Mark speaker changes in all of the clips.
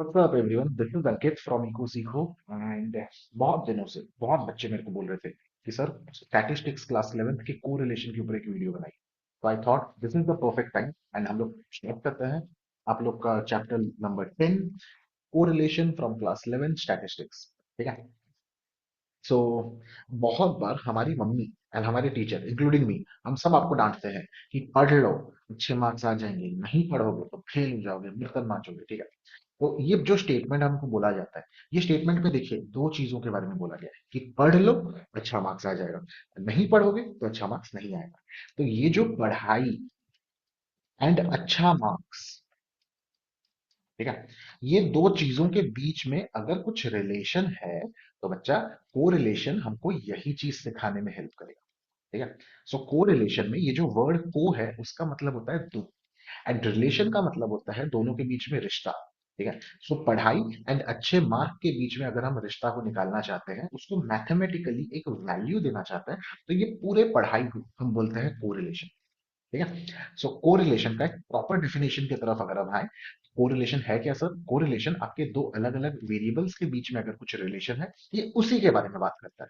Speaker 1: What's up everyone? This is Ankit from Eco Seco and बहुत दिनों से बहुत बच्चे मेरे को बोल रहे थे कि सर स्टैटिस्टिक्स क्लास 11th के कोरिलेशन के ऊपर एक वीडियो बनाई। तो I thought this is the perfect time and हम लोग स्टार्ट करते हैं आप लोग का chapter number 10, correlation from class 11 statistics. ठीक है। सो बहुत बार हमारी मम्मी एंड हमारे टीचर इंक्लूडिंग मी, हम सब आपको डांटते हैं कि पढ़ लो, अच्छे मार्क्स आ जाएंगे, नहीं पढ़ोगे तो फेल हो जाओगे, बर्तन मांजोगे। ठीक है। तो ये जो स्टेटमेंट हमको बोला जाता है, ये स्टेटमेंट में देखिए दो चीजों के बारे में बोला गया है कि पढ़ लो, अच्छा मार्क्स आ जाएगा, नहीं पढ़ोगे तो अच्छा मार्क्स नहीं आएगा। तो ये जो पढ़ाई एंड अच्छा मार्क्स, ठीक है, ये दो चीजों के बीच में अगर कुछ रिलेशन है तो बच्चा कोरिलेशन हमको यही चीज सिखाने में हेल्प करेगा। ठीक है। सो कोरिलेशन में ये जो वर्ड को है उसका मतलब होता है दो, एंड रिलेशन का मतलब होता है दोनों के बीच में रिश्ता। ठीक है। सो पढ़ाई एंड अच्छे मार्क के बीच में अगर हम रिश्ता को निकालना चाहते हैं, उसको मैथमेटिकली एक वैल्यू देना चाहते हैं, तो ये पूरे पढ़ाई को हम बोलते हैं कोरिलेशन। ठीक है। सो कोरिलेशन का एक प्रॉपर डेफिनेशन की तरफ अगर हम आए, कोरिलेशन है क्या सर? कोरिलेशन आपके दो अलग अलग वेरिएबल्स के बीच में अगर कुछ रिलेशन है, ये उसी के बारे में बात करता है।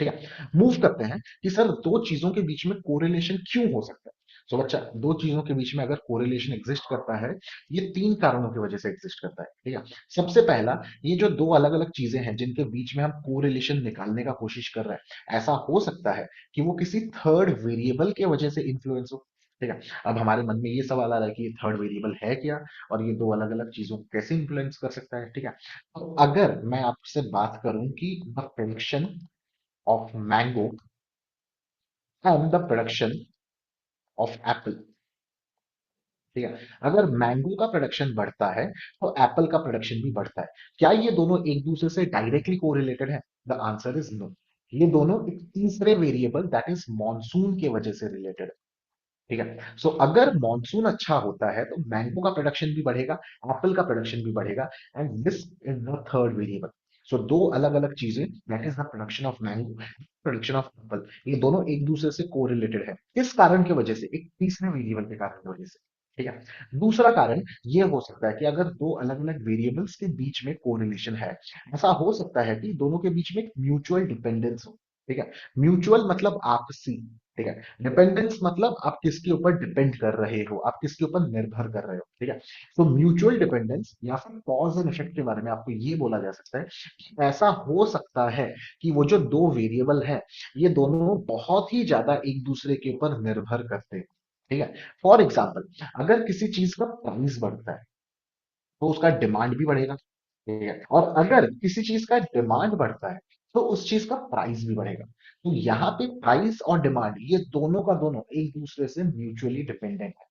Speaker 1: ठीक है। मूव करते हैं कि सर दो चीजों के बीच में कोरिलेशन क्यों हो सकता है। सो बच्चा, दो चीजों के बीच में अगर कोरिलेशन एग्जिस्ट करता है, ये तीन कारणों की वजह से एग्जिस्ट करता है। ठीक है। सबसे पहला, ये जो दो अलग अलग चीजें हैं जिनके बीच में हम कोरिलेशन निकालने का कोशिश कर रहे हैं, ऐसा हो सकता है कि वो किसी थर्ड वेरिएबल के वजह से इन्फ्लुएंस हो। ठीक है। अब हमारे मन में ये सवाल आ रहा है कि ये थर्ड वेरिएबल है क्या, और ये दो अलग अलग चीजों को कैसे इन्फ्लुएंस कर सकता है। ठीक है। तो अगर मैं आपसे बात करूं कि the prediction of mango and the production of apple। ठीक है। अगर मैंगो का प्रोडक्शन बढ़ता है तो एप्पल का प्रोडक्शन भी बढ़ता है। क्या ये दोनों एक दूसरे से डायरेक्टली कोरिलेटेड है? The answer is no. ये दोनों एक तीसरे वेरिएबल दैट इज मॉनसून की वजह से रिलेटेड है। ठीक है। सो अगर मॉनसून अच्छा होता है तो मैंगो का प्रोडक्शन भी बढ़ेगा, एप्पल का प्रोडक्शन भी बढ़ेगा, and this is the third variable. So दो अलग अलग चीजें, that is the production of mango, production of apple, ये दोनों एक दूसरे से कोरिलेटेड है। किस कारण की वजह से? एक तीसरे वेरिएबल के कारण की वजह से। ठीक है। दूसरा कारण ये हो सकता है कि अगर दो अलग अलग वेरिएबल्स के बीच में कोरिलेशन है, ऐसा हो सकता है कि दोनों के बीच में एक म्यूचुअल डिपेंडेंस हो। ठीक है। म्यूचुअल मतलब आपसी। ठीक है। डिपेंडेंस मतलब आप किसके ऊपर डिपेंड कर रहे हो, आप किसके ऊपर निर्भर कर रहे हो। ठीक है। तो म्यूचुअल डिपेंडेंस या फिर कॉज एंड इफेक्ट के बारे में आपको ये बोला जा सकता है कि ऐसा हो सकता है कि वो जो दो वेरिएबल है, ये दोनों बहुत ही ज्यादा एक दूसरे के ऊपर निर्भर करते हैं। ठीक है। फॉर एग्जाम्पल, अगर किसी चीज का प्राइस बढ़ता है तो उसका डिमांड भी बढ़ेगा। ठीक है। और अगर किसी चीज का डिमांड बढ़ता है तो उस चीज का प्राइस भी बढ़ेगा। तो यहाँ पे प्राइस और डिमांड, ये दोनों का दोनों एक दूसरे से म्यूचुअली डिपेंडेंट है।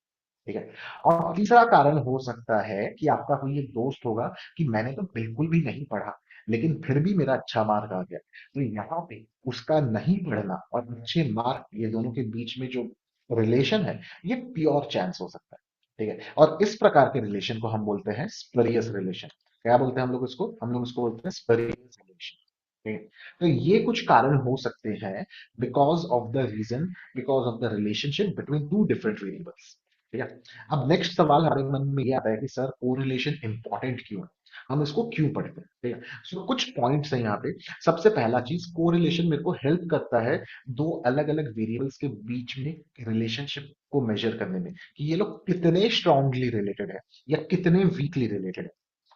Speaker 1: ठीक है। और तीसरा कारण हो सकता है कि आपका कोई एक दोस्त होगा कि मैंने तो बिल्कुल भी नहीं पढ़ा लेकिन फिर भी मेरा अच्छा मार्क आ गया। तो यहाँ पे उसका नहीं पढ़ना और अच्छे मार्क, ये दोनों के बीच में जो रिलेशन है, ये प्योर चांस हो सकता है। ठीक है। और इस प्रकार के रिलेशन को हम बोलते हैं स्परियस रिलेशन। क्या बोलते हैं हम लोग इसको? हम लोग इसको बोलते हैं स्परियस रिलेशन। ठीक है। तो ये कुछ कारण हो सकते हैं because of the reason, because of the relationship between two different variables. ठीक है। अब नेक्स्ट सवाल हमारे मन में ये आता है कि सर कोरिलेशन इंपॉर्टेंट क्यों है, हम इसको क्यों पढ़ते हैं। ठीक है। सो कुछ पॉइंट्स हैं यहाँ पे। सबसे पहला चीज, कोरिलेशन मेरे को हेल्प करता है दो अलग अलग वेरिएबल्स के बीच में रिलेशनशिप को मेजर करने में, कि ये लोग कितने स्ट्रांगली रिलेटेड है या कितने वीकली रिलेटेड है।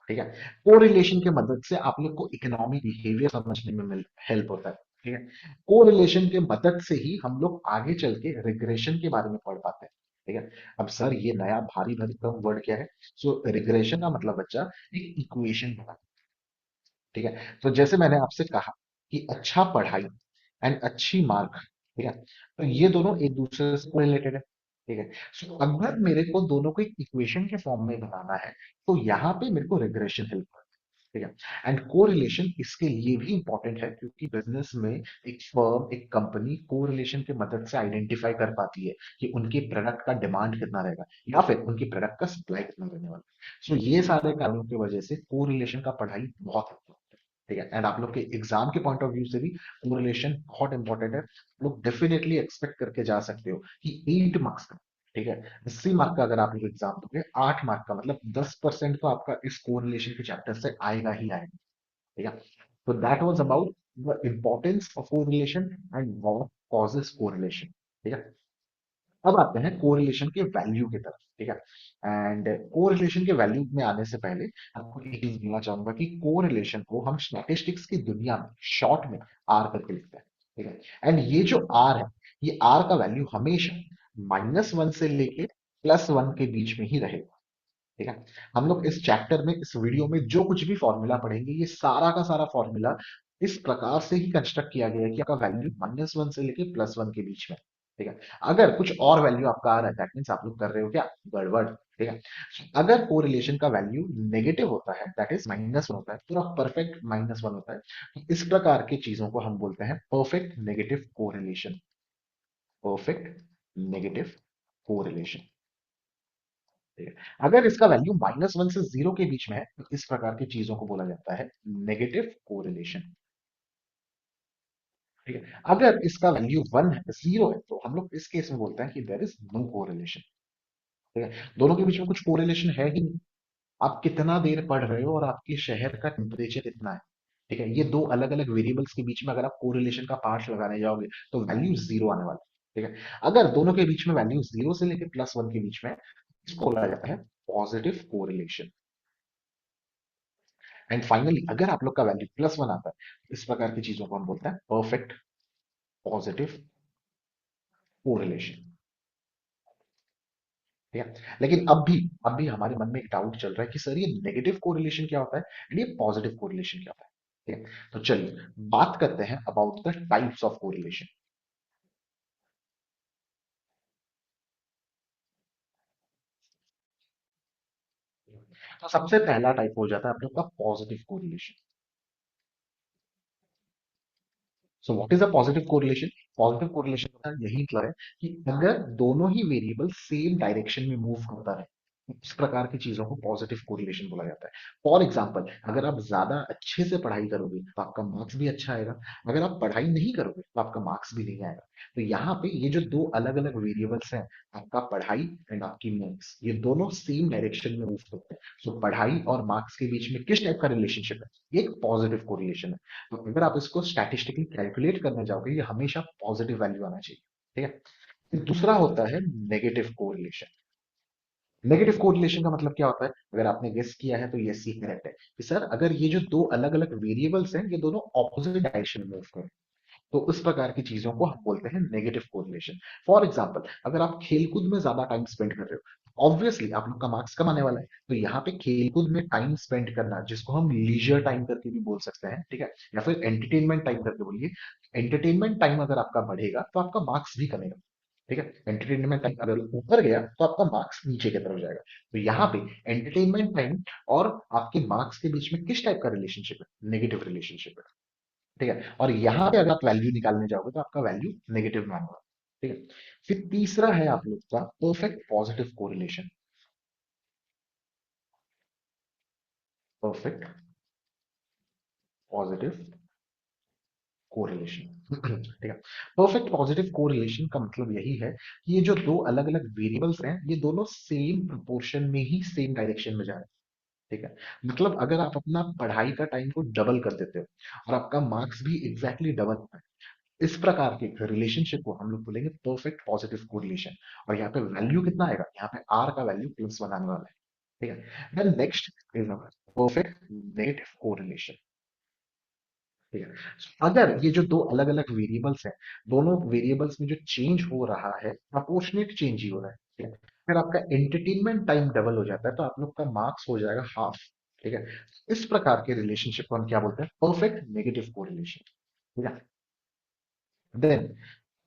Speaker 1: ठीक है। कोरिलेशन की मदद से आप लोग को इकोनॉमिक बिहेवियर समझने में हेल्प होता है। ठीक है। कोरिलेशन के मदद से ही हम लोग आगे चल के रिग्रेशन के बारे में पढ़ पाते हैं। ठीक है। अब सर ये नया भारी भारी टर्म वर्ड क्या है? सो रिग्रेशन का मतलब बच्चा एक इक्वेशन बना। ठीक है। तो जैसे मैंने आपसे कहा कि अच्छा पढ़ाई एंड अच्छी मार्क, ठीक है, तो ये दोनों एक दूसरे से रिलेटेड है। ठीक है। सो अगर मेरे को दोनों को एक इक्वेशन के फॉर्म में बनाना है, तो यहाँ पे मेरे को रिग्रेशन हेल्प करता है। ठीक है। एंड कोरिलेशन इसके लिए भी इंपॉर्टेंट है क्योंकि बिजनेस में एक फर्म, एक कंपनी कोरिलेशन की मदद से आइडेंटिफाई कर पाती है कि उनके प्रोडक्ट का डिमांड कितना रहेगा या फिर उनकी प्रोडक्ट का सप्लाई कितना रहने वाला है। सो ये सारे कारणों की वजह से कोरिलेशन का पढ़ाई बहुत इंपॉर्टेंट है। ठीक है। एंड आप लोग के एग्जाम के पॉइंट ऑफ व्यू से भी कोरिलेशन बहुत इंपॉर्टेंट है। आप लोग डेफिनेटली एक्सपेक्ट करके जा सकते हो कि 8 मार्क्स का ठीक है। 80 मार्क का अगर आप लोग एग्जाम दोगे, 8 मार्क का मतलब 10% तो आपका इस कोरिलेशन के चैप्टर से आएगा ही आएगा। ठीक है। तो that was about the importance of correlation and what causes correlation. ठीक है। अब आते हैं कोरिलेशन के वैल्यू की तरफ। ठीक है। एंड कोरिलेशन के वैल्यू में आने से पहले आपको एक चीज बोलना चाहूंगा कि कोरिलेशन को हम स्टैटिस्टिक्स की दुनिया में शॉर्ट में आर करके लिखते हैं। ठीक है। एंड ये जो आर है, ये आर का वैल्यू हमेशा -1 से लेके +1 के बीच में ही रहेगा। ठीक है। हम लोग इस चैप्टर में, इस वीडियो में जो कुछ भी फॉर्मूला पढ़ेंगे, ये सारा का सारा फॉर्मूला इस प्रकार से ही कंस्ट्रक्ट किया गया है कि आपका वैल्यू -1 से लेके +1 के बीच में। ठीक है। अगर कुछ और वैल्यू आपका आ रहा है, दैट मीन्स आप लोग कर रहे हो क्या, गड़बड़। ठीक है। अगर कोरिलेशन का वैल्यू नेगेटिव होता है, दैट इज -1 होता है, पूरा परफेक्ट -1 होता है, तो इस प्रकार की चीजों को हम बोलते हैं perfect negative correlation. Perfect negative correlation. ठीक है। अगर इसका वैल्यू -1 से 0 के बीच में है, तो इस प्रकार की चीजों को बोला जाता है नेगेटिव कोरिलेशन। ठीक है। अगर इसका वैल्यू 1 है, 0 है, तो हम लोग इस केस में बोलते हैं कि देयर इज नो कोरिलेशन। ठीक है। दोनों के बीच में कुछ कोरिलेशन है ही नहीं। आप कितना देर पढ़ रहे हो और आपके शहर का टेम्परेचर कितना है, ठीक है, ये दो अलग अलग वेरिएबल्स के बीच में अगर आप कोरिलेशन का पार्ट लगाने जाओगे, तो वैल्यू 0 आने वाला है। ठीक है। अगर दोनों के बीच में वैल्यू 0 से लेकर +1 के बीच में है, इसको बोला जाता है पॉजिटिव कोरिलेशन। एंड फाइनली अगर आप लोग का वैल्यू +1 आता है, इस प्रकार की चीजों को हम बोलते हैं परफेक्ट पॉजिटिव कोरिलेशन। ठीक है। लेकिन अब भी हमारे मन में एक डाउट चल रहा है कि सर ये नेगेटिव कोरिलेशन क्या होता है एंड ये पॉजिटिव कोरिलेशन क्या होता है। ठीक है। तो चलिए बात करते हैं about the types of correlation. तो सबसे पहला टाइप हो जाता है आप लोग का positive correlation. So what is a positive correlation? Positive correlation का यही मतलब है कि अगर दोनों ही वेरिएबल सेम डायरेक्शन में मूव करता है, इस प्रकार की चीजों को पॉजिटिव कोरिलेशन बोला जाता है। फॉर एग्जाम्पल, अगर आप ज्यादा अच्छे से पढ़ाई करोगे तो आपका मार्क्स भी अच्छा आएगा। अगर आप पढ़ाई नहीं करोगे तो आपका मार्क्स भी नहीं आएगा। तो यहाँ पे ये जो दो अलग अलग वेरिएबल्स हैं, आपका पढ़ाई एंड आपकी मार्क्स, ये दोनों सेम डायरेक्शन में मूव करते हैं। सो पढ़ाई और मार्क्स के बीच में किस टाइप का रिलेशनशिप है? ये एक पॉजिटिव कोरिलेशन है। तो अगर आप इसको स्टैटिस्टिकली कैलकुलेट करने जाओगे, ये हमेशा पॉजिटिव वैल्यू आना चाहिए। ठीक है। फिर दूसरा होता है नेगेटिव कोरिलेशन। नेगेटिव कोरिलेशन का मतलब क्या होता है? अगर आपने गेस किया है तो ये सी करेक्ट है कि सर अगर ये जो दो अलग अलग वेरिएबल्स हैं, ये दोनों ऑपोजिट डायरेक्शन में मूव करें, तो उस प्रकार की चीजों को हम बोलते हैं नेगेटिव कोरिलेशन। फॉर एग्जाम्पल, अगर आप खेलकूद में ज्यादा टाइम स्पेंड कर रहे हो, ऑब्वियसली आप लोग का मार्क्स कम आने वाला है। तो यहाँ पे खेलकूद में टाइम स्पेंड करना, जिसको हम लीजर टाइम करके भी बोल सकते हैं, ठीक है, या फिर एंटरटेनमेंट टाइम करके बोलिए। एंटरटेनमेंट टाइम अगर आपका बढ़ेगा तो आपका मार्क्स भी कमेगा। ठीक है। एंटरटेनमेंट टाइम अगर ऊपर गया तो आपका मार्क्स नीचे की तरफ जाएगा। तो यहाँ पे एंटरटेनमेंट टाइम और आपके मार्क्स के बीच में किस टाइप का रिलेशनशिप है? नेगेटिव रिलेशनशिप है। ठीक है। और यहां पे अगर आप वैल्यू निकालने जाओगे तो आपका वैल्यू नेगेटिव में आएगा। ठीक है। फिर तीसरा है आप लोग का perfect positive correlation. Perfect positive correlation. ठीक है। परफेक्ट पॉजिटिव कोरिलेशन का मतलब यही है कि ये जो दो अलग अलग वेरिएबल्स हैं, ये दोनों सेम प्रोपोर्शन में ही सेम डायरेक्शन में जा रहे हैं। ठीक है। मतलब अगर आप अपना पढ़ाई का टाइम को डबल कर देते हो और आपका मार्क्स भी एग्जैक्टली डबल होता है, इस प्रकार के रिलेशनशिप को हम लोग बोलेंगे परफेक्ट पॉजिटिव कोरिलेशन। और यहाँ पे वैल्यू कितना आएगा? यहाँ पे आर का वैल्यू +1 आने वाला है। ठीक है। Then next is perfect negative correlation. ठीक है। अगर ये जो दो अलग अलग वेरिएबल्स हैं, दोनों वेरिएबल्स में जो चेंज हो रहा है, प्रोपोर्शनेट चेंज ही हो रहा है। ठीक है। अगर आपका एंटरटेनमेंट टाइम डबल हो जाता है, तो आप लोग का मार्क्स हो जाएगा हाफ। ठीक है। इस प्रकार के रिलेशनशिप को हम क्या बोलते हैं? Perfect negative correlation. ठीक है। Then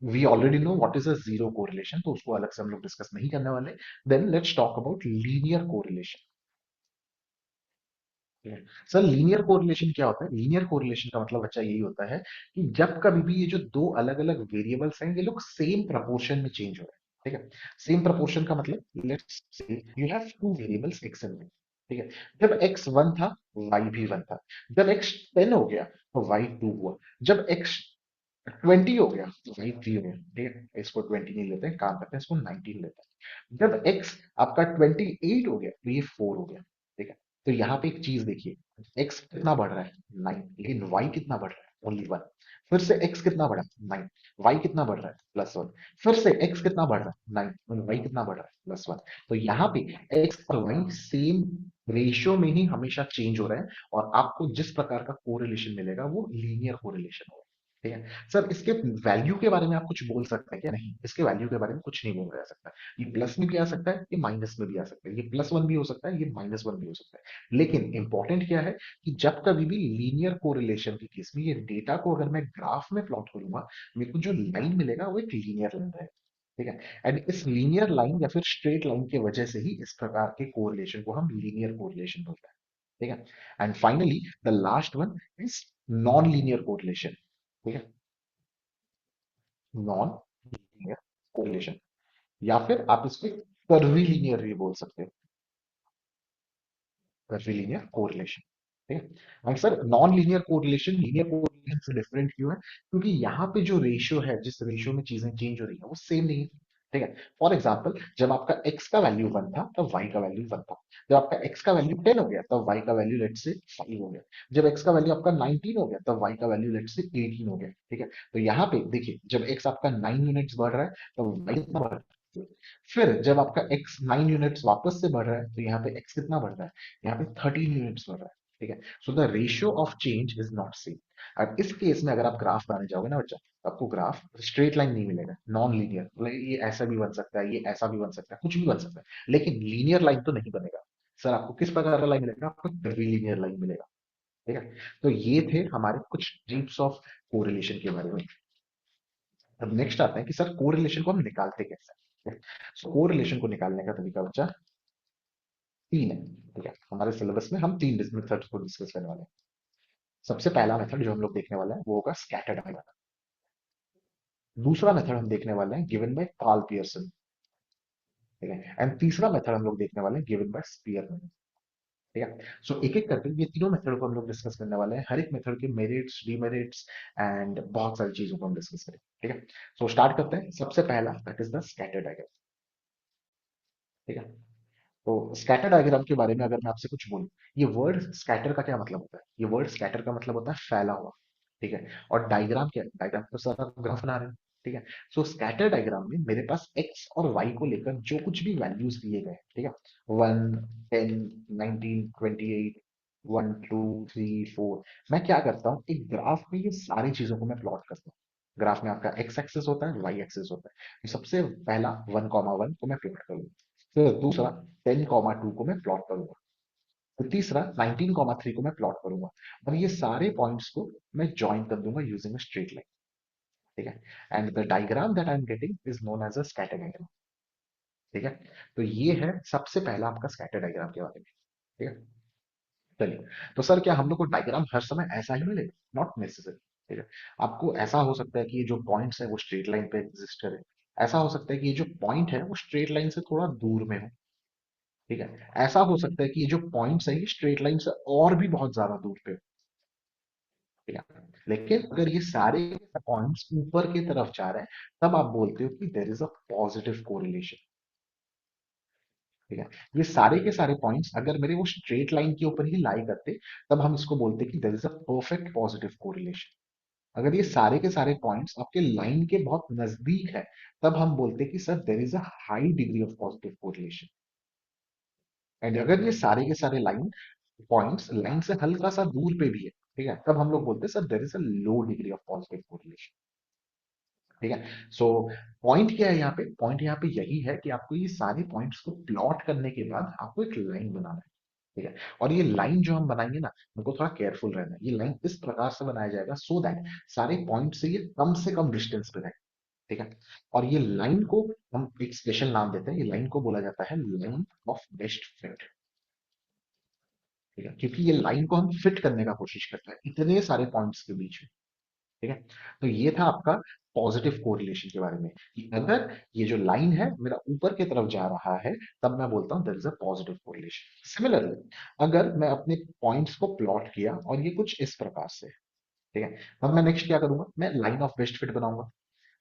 Speaker 1: we already know what is a zero correlation, तो उसको अलग से हम लोग डिस्कस नहीं करने वाले। Then let's talk about linear correlation. Sir linear correlation क्या होता है? लीनियर कोरिलेशन का मतलब बच्चा यही होता है कि जब कभी भी ये जो दो अलग अलग वेरिएबल्स हैं, ये लोग सेम प्रपोर्शन में चेंज हो रहे हैं। ठीक है। सेम प्रपोर्शन का मतलब, let's say you have two variables X and Y. ठीक है। जब एक्स 1 था, वाई भी 1 था। जब एक्स 10 हो गया तो वाई 2 हुआ। जब एक्स 20 हो गया तो वाई 3 हो गया। ठीक है। इसको 20 नहीं लेते हैं, काम करते हैं, इसको 19 लेते हैं। जब x आपका 28 हो गया तो ये 4 हो गया। ठीक है, तो यहाँ पे एक चीज देखिए, x कितना बढ़ रहा है 9, लेकिन y कितना बढ़ रहा है ओनली 1। फिर से x कितना बढ़ा 9, y कितना बढ़ रहा है +1। फिर से x कितना बढ़ रहा है 9 और y कितना बढ़ रहा है +1। तो यहाँ पे x और y सेम रेशियो में ही हमेशा चेंज हो रहा है, और आपको जिस प्रकार का कोरिलेशन मिलेगा वो लीनियर कोरिलेशन होगा। ठीक है सर, इसके वैल्यू के बारे में आप कुछ बोल सकते हैं क्या? नहीं, इसके वैल्यू के बारे में कुछ नहीं बोला जा सकता। ये प्लस में भी आ सकता है, ये माइनस में भी आ सकता है, ये +1 भी हो सकता है, ये -1 भी हो सकता है। लेकिन इंपॉर्टेंट क्या है कि जब कभी भी लीनियर कोरिलेशन के केस में ये डेटा को अगर मैं ग्राफ में प्लॉट करूंगा, मेरे को जो लाइन मिलेगा वो एक लीनियर लाइन है। ठीक है, एंड इस लीनियर लाइन या फिर स्ट्रेट लाइन की वजह से ही इस प्रकार के कोरिलेशन को हम लीनियर कोरिलेशन बोलते हैं। ठीक है, and finally the last one is non linear correlation. ठीक है, नॉन लीनियर कोरिलेशन, या फिर आप इसको कर्वी लीनियर भी बोल सकते हैं, कर्वीलिनियर कोरिलेशन। ठीक है, और sir non linear correlation linear correlation से डिफरेंट क्यों है? क्योंकि यहाँ पे जो रेशियो है, जिस रेशियो में चीजें चेंज हो रही है वो सेम नहीं है। ठीक है, फॉर एग्जाम्पल जब आपका x का वैल्यू 1 था तब y का वैल्यू 1 था। जब आपका x का वैल्यू 10 हो गया तब y का वैल्यू लेट से 5 हो गया। जब x का वैल्यू आपका 19 हो गया तब y का वैल्यू लेट से 18 हो गया। ठीक है, तो यहाँ पे देखिए, जब x आपका 9 यूनिट्स बढ़ रहा है तो y कितना बढ़ रहा है। फिर जब आपका x 9 यूनिट्स वापस से बढ़ रहा है तो यहाँ पे x कितना बढ़ रहा है, यहाँ पे 13 यूनिट्स बढ़ रहा है। ठीक है, so the ratio of change is not same. अब इस केस में अगर आप ग्राफ बनाने जाओगे ना बच्चा, तो आपको ग्राफ स्ट्रेट लाइन नहीं मिलेगा, नॉन लीनियर, मतलब ये ऐसा भी बन सकता है, ये ऐसा भी बन सकता है, कुछ भी बन सकता है, लेकिन लीनियर लाइन तो नहीं बनेगा। सर आपको किस प्रकार का लाइन मिलेगा? आपको लीनियर लाइन मिलेगा। ठीक है, तो ये थे हमारे कुछ टाइप्स ऑफ कोरिलेशन के बारे में। अब नेक्स्ट आता है कि सर कोरिलेशन को हम निकालते कैसे हैं? सो कोरिलेशन को निकालने का तरीका बच्चा तीन है। ठीक है, हमारे सिलेबस में हम तीन मेथड्स को डिस्कस करने वाले हैं। सबसे पहला मेथड जो हम लोग देखने वाला है वो होगा स्कैटर्ड मेथड। दूसरा मेथड हम देखने वाले हैं गिवन बाय कार्ल पियर्सन। ठीक है, एंड तीसरा मेथड हम लोग देखने वाले हैं गिवन बाय स्पीयरमैन। ठीक है, सो एक एक करके ये तीनों मेथड को हम लोग डिस्कस करने वाले हैं, हर एक मेथड के मेरिट्स डिमेरिट्स एंड बहुत सारी चीजों को हम डिस्कस करेंगे। ठीक है, सो स्टार्ट करते हैं। सबसे पहला that is the scatter diagram. ठीक है, तो स्कैटर डायग्राम के बारे में अगर मैं आपसे कुछ बोलूं, ये वर्ड स्कैटर का क्या मतलब होता है? ये वर्ड स्कैटर का मतलब होता है फैला हुआ। ठीक है, और डायग्राम क्या है? डायग्राम तो सर आप ग्राफ बना रहे हैं। ठीक है, सो स्कैटर डायग्राम में मेरे पास एक्स और वाई को लेकर जो कुछ भी वैल्यूज दिए गए हैं, ठीक है, 1, 10, 19, 28, 1, 2, 3, 4, मैं क्या करता हूँ, एक ग्राफ में ये सारी चीजों को मैं प्लॉट करता हूँ। ग्राफ में आपका एक्स एक्सेस होता है, वाई एक्सेस होता है। तो सबसे पहला 1,1 को मैं प्लॉट करूंगा, फिर दूसरा 10,2 को मैं प्लॉट करूंगा, फिर तीसरा 19,3 को मैं प्लॉट करूंगा, और ये सारे पॉइंट्स को मैं ज्वाइन कर दूंगा यूजिंग अ स्ट्रेट लाइन। ठीक है, and the diagram that I am getting is known as a scatter diagram. ठीक है, तो ये है सबसे पहला आपका स्कैटर डायग्राम के बारे में। ठीक है, चलिए, तो सर क्या हम लोग को डायग्राम हर समय ऐसा ही मिलेगा? Not necessary. ठीक है, आपको ऐसा हो सकता है कि ये जो पॉइंट्स है वो स्ट्रेट लाइन पे एग्जिस्ट करे, ऐसा हो सकता है कि ये जो पॉइंट है वो स्ट्रेट लाइन से थोड़ा दूर में हो। ठीक है, ऐसा हो सकता है कि ये जो पॉइंट्स है ये स्ट्रेट लाइन से और भी बहुत ज्यादा दूर पे हो। ठीक है, लेकिन अगर ये सारे पॉइंट्स ऊपर की तरफ जा रहे हैं, तब आप बोलते हो कि there is a positive correlation. ठीक है, ये सारे के सारे पॉइंट्स अगर मेरे वो स्ट्रेट लाइन के ऊपर ही लाई करते, तब हम इसको बोलते कि there is a perfect positive correlation. अगर ये सारे के सारे पॉइंट्स आपके लाइन के बहुत नजदीक है, तब हम बोलते कि sir there is a high degree of positive correlation. And अगर ये सारे के सारे लाइन पॉइंट्स लाइन से हल्का सा दूर पे भी है, ठीक है, तब हम लोग बोलते हैं sir there is a low degree of positive correlation. ठीक है, सो पॉइंट क्या है यहाँ पे? पॉइंट यहाँ पे यही है कि आपको ये सारे पॉइंट्स को प्लॉट करने के बाद आपको एक लाइन बनाना है। ठीक है, और ये लाइन जो हम बनाएंगे ना, हमको थोड़ा केयरफुल रहना है। ये लाइन इस प्रकार से बनाया जाएगा सो दैट सारे पॉइंट से ये कम से कम डिस्टेंस पे रहे। ठीक है, और ये लाइन को हम एक स्पेशल नाम देते हैं, ये लाइन को बोला जाता है लाइन ऑफ बेस्ट फिट। ठीक है, क्योंकि ये लाइन को हम फिट करने का कोशिश करते हैं इतने सारे पॉइंट्स के बीच में। ठीक है, तो ये था आपका पॉजिटिव कोरिलेशन के बारे में, कि अगर ये जो लाइन है मेरा ऊपर की तरफ जा रहा है, तब मैं बोलता हूं there is a positive correlation. Similarly अगर मैं अपने पॉइंट्स को प्लॉट किया और ये कुछ इस प्रकार से, ठीक है, अब मैं नेक्स्ट क्या करूंगा, मैं लाइन ऑफ बेस्ट फिट बनाऊंगा।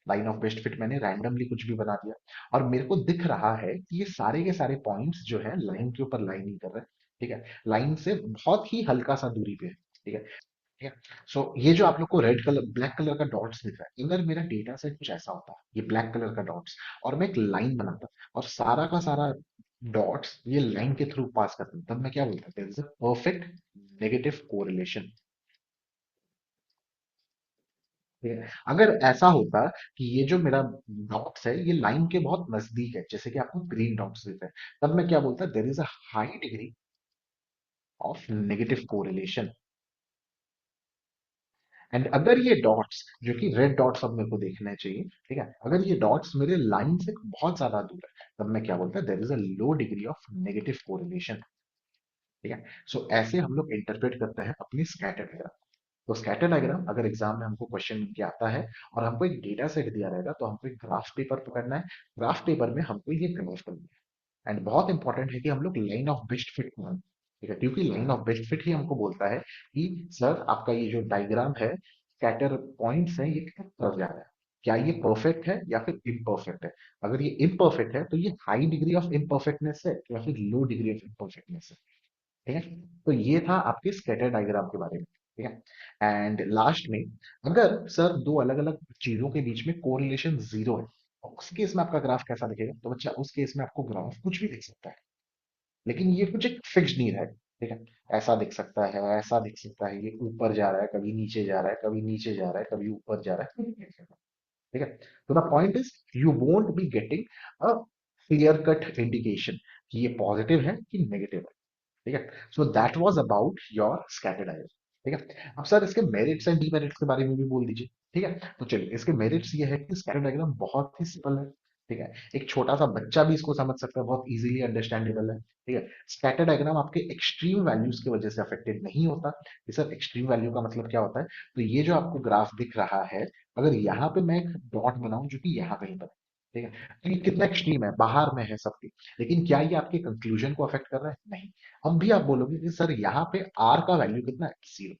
Speaker 1: लाइन ऑफ बेस्ट फिट मैंने रैंडमली कुछ भी बना दिया, और मेरे को दिख रहा है कि ये सारे के सारे पॉइंट्स जो है लाइन के ऊपर लाइन ही कर रहे हैं। ठीक है, लाइन से बहुत ही हल्का सा दूरी पे है। ठीक है, ठीक है। सो ये जो आप लोग को रेड कलर ब्लैक कलर का डॉट्स दिख रहा है, अगर मेरा डेटा सेट कुछ ऐसा होता, ये ब्लैक कलर का डॉट्स, और मैं एक लाइन बनाता और सारा का सारा डॉट्स ये लाइन के थ्रू पास करता, तब मैं क्या बोलता, there is a perfect negative correlation. ठीक है, अगर ऐसा होता कि ये जो मेरा डॉट्स है ये लाइन के बहुत नजदीक है, जैसे कि आपको ग्रीन डॉट्स दिख रहे हैं, तब मैं क्या बोलता, there is a high degree of negative correlation. And अगर ये डॉट्स जो कि रेड डॉट्स अब मेरे को देखने चाहिए, ठीक है, अगर ये डॉट्स मेरे लाइन से बहुत ज्यादा दूर है, तब मैं क्या बोलता, there is a low degree of negative correlation. ठीक है, सो ऐसे हम लोग इंटरप्रेट करते हैं अपनी स्कैटर डायग्राम। तो स्कैटर डायग्राम अगर एग्जाम में हमको क्वेश्चन में क्या आता है और हमको एक डेटा सेट दिया रहेगा, तो हमको एक ग्राफ पेपर पकड़ना है, ग्राफ पेपर में हमको ये ग्राफ करना है। एंड बहुत इंपॉर्टेंट है कि हम लोग लाइन ऑफ बेस्ट फिट मान, ठीक है, क्योंकि लाइन ऑफ बेस्ट फिट ही हमको बोलता है कि सर आपका ये जो डायग्राम है, स्कैटर पॉइंट्स है, ये किस तरफ जा रहा है, क्या ये परफेक्ट है या फिर इम्परफेक्ट है। अगर ये इम्परफेक्ट है तो ये हाई डिग्री ऑफ इम्परफेक्टनेस है या फिर लो डिग्री ऑफ इम्परफेक्टनेस है। ठीक है, तो ये था आपके स्कैटर डायग्राम के बारे में। ठीक है, एंड लास्ट में अगर सर दो अलग अलग चीजों के बीच में कोरिलेशन जीरो है, तो उस केस में आपका ग्राफ कैसा दिखेगा, तो बच्चा उस केस में आपको ग्राफ कुछ भी दिख सकता है, लेकिन ये कुछ एक फिक्स नहीं है। ठीक है, ऐसा दिख सकता है, ऐसा दिख सकता है, ये ऊपर जा रहा है, कभी नीचे जा रहा है, कभी नीचे जा रहा है, कभी ऊपर जा रहा है, कुछ भी दिख सकता है। ठीक है, तो the point is you won't be getting a clear cut indication कि ये पॉजिटिव है कि नेगेटिव है। ठीक है, so that was about your scattered eyes. ठीक है, अब सर इसके मेरिट्स एंड डीमेरिट्स के बारे में भी बोल दीजिए। ठीक है, तो चलिए, इसके मेरिट्स ये है कि स्कैटर्ड डायग्राम बहुत ही सिंपल है। ठीक है, एक छोटा सा बच्चा भी इसको समझ सकता है, बहुत इजीली अंडरस्टैंडेबल है। ठीक है, स्कैटर्ड डायग्राम आपके एक्सट्रीम वैल्यूज की वजह से अफेक्टेड नहीं होता। ये सर एक्सट्रीम वैल्यू का मतलब क्या होता है, तो ये जो आपको ग्राफ दिख रहा है, अगर यहाँ पे मैं एक डॉट बनाऊं जो कि यहाँ कहीं पर है, ठीक है, तो ये कितना एक्सट्रीम है, बाहर में है सबके, लेकिन क्या ये आपके कंक्लूजन को अफेक्ट कर रहा है, नहीं। अब भी आप बोलोगे कि सर यहाँ पे आर का वैल्यू कितना है, जीरो।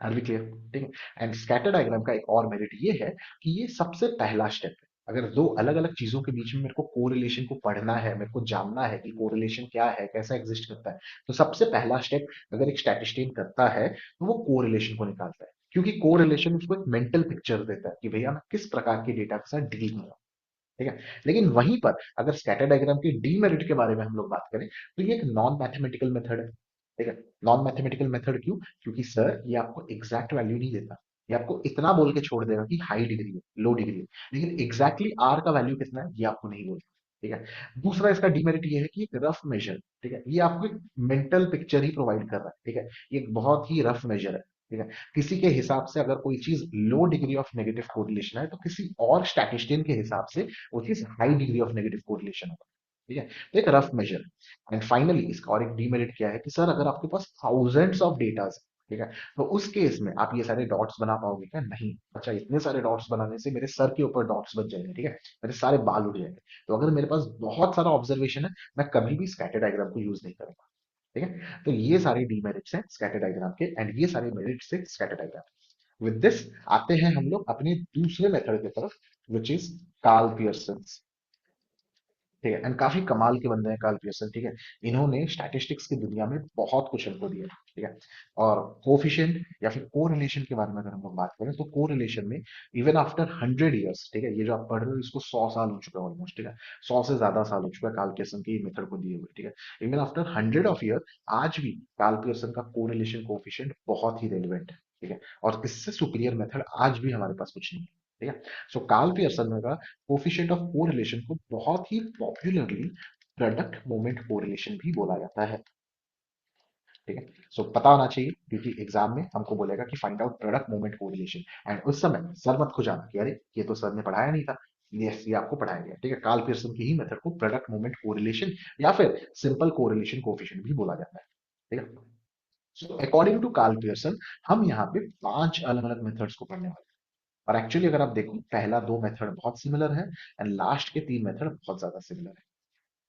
Speaker 1: R B clear? ठीक है, एंड स्कैटर डायग्राम का एक और मेरिट ये है कि ये सबसे पहला स्टेप है। अगर दो अलग अलग चीजों के बीच में मेरे को कोरिलेशन को पढ़ना है, मेरे को जानना है कि कोरिलेशन क्या है, कैसा एग्जिस्ट करता है, तो सबसे पहला स्टेप अगर एक स्टैटिस्टियन करता है तो वो कोरिलेशन को निकालता है, क्योंकि कोरिलेशन उसको एक मेंटल पिक्चर देता है कि भैया मैं किस प्रकार के डेटा के साथ डील कर रहा हूँ। ठीक है, लेकिन वहीं पर अगर स्कैटर डायग्राम की डीमेरिट के बारे में हम लोग बात करें, तो ये एक नॉन मैथमेटिकल मेथड है। ठीक है, नॉन मैथमेटिकल मेथड क्यों, क्योंकि सर ये आपको एग्जैक्ट वैल्यू नहीं देता, ये आपको इतना बोल के छोड़ देगा कि हाई डिग्री है, लो डिग्री है, लेकिन एग्जैक्टली आर का वैल्यू कितना है ये आपको नहीं बोलता। ठीक है, दूसरा इसका डिमेरिट ये है कि एक रफ मेजर, ठीक है, ये आपको एक मेंटल पिक्चर ही प्रोवाइड कर रहा है। ठीक है, ये एक बहुत ही रफ मेजर है। ठीक है, किसी के हिसाब से अगर कोई चीज लो डिग्री ऑफ नेगेटिव कोरिलेशन है, तो किसी और स्टैटिस्टियन के हिसाब से वो चीज high degree of negative correlation होगा। ठीक है, तो एक रफ मेजर। एंड फाइनली इसका और एक डीमेरिट क्या है कि सर अगर आपके पास थाउजेंड्स ऑफ डेटा है, ठीक है, तो उस केस में आप ये सारे डॉट्स बना पाओगे क्या, नहीं। अच्छा, इतने सारे डॉट्स बनाने से मेरे सर के ऊपर डॉट्स बच जाएंगे, ठीक है, मेरे सारे बाल उड़ जाएंगे। तो अगर मेरे पास बहुत सारा ऑब्जर्वेशन है, मैं कभी भी स्कैटर डायग्राम को यूज नहीं करूंगा। ठीक है, तो ये सारे डीमेरिट्स हैं स्कैटर डायग्राम के, एंड ये सारे मेरिट्स हैं स्कैटर डायग्राम। विद दिस आते हैं हम लोग अपने दूसरे मेथड की तरफ, विच इज कार्ल पियर्सन। ठीक है, एंड काफी कमाल के बंदे हैं कार्ल पियर्सन। ठीक है, इन्होंने स्टैटिस्टिक्स की दुनिया में बहुत कुछ हमको दिया। ठीक है, और कोफिशिएंट या फिर कोरिलेशन के बारे में अगर हम लोग बात करें, तो कोरिलेशन में इवन आफ्टर 100 ईयर्स, ठीक है, ये जो आप पढ़ रहे हो इसको 100 साल हो चुका है ऑलमोस्ट। ठीक है, 100 से ज्यादा साल हो चुका है कार्ल पियर्सन की मेथड को दिए हुए। ठीक है, इवन आफ्टर 100 ऑफ ईयर आज भी कार्ल पियर्सन का कोरिलेशन कोफिशिएंट बहुत ही रेलिवेंट है। ठीक है, और इससे सुपीरियर मेथड आज भी हमारे पास कुछ नहीं है। ठीक है, सो कार्ल पियर्सन का कोफिशिएंट ऑफ कोरिलेशन को बहुत ही पॉपुलरली प्रोडक्ट मोमेंट कोरिलेशन भी बोला जाता है। ठीक है, सो पता होना चाहिए, क्योंकि एग्जाम में हमको बोलेगा कि find out product moment correlation, and उस समय सर मत खुजाना कि अरे ये तो सर ने पढ़ाया नहीं था। ये आपको पढ़ाया गया। ठीक है, कार्ल पियर्सन की ही मेथड को प्रोडक्ट मोमेंट कोरिलेशन या फिर सिंपल कोरिलेशन कोफिशिएंट भी बोला जाता है। ठीक है, so according to Karl Pearson हम यहाँ पे 5 अलग अलग मेथड्स को पढ़ने वाले हैं। और एक्चुअली अगर आप देखो, पहला दो मेथड बहुत सिमिलर है, एंड लास्ट के 3 मेथड बहुत ज्यादा सिमिलर है।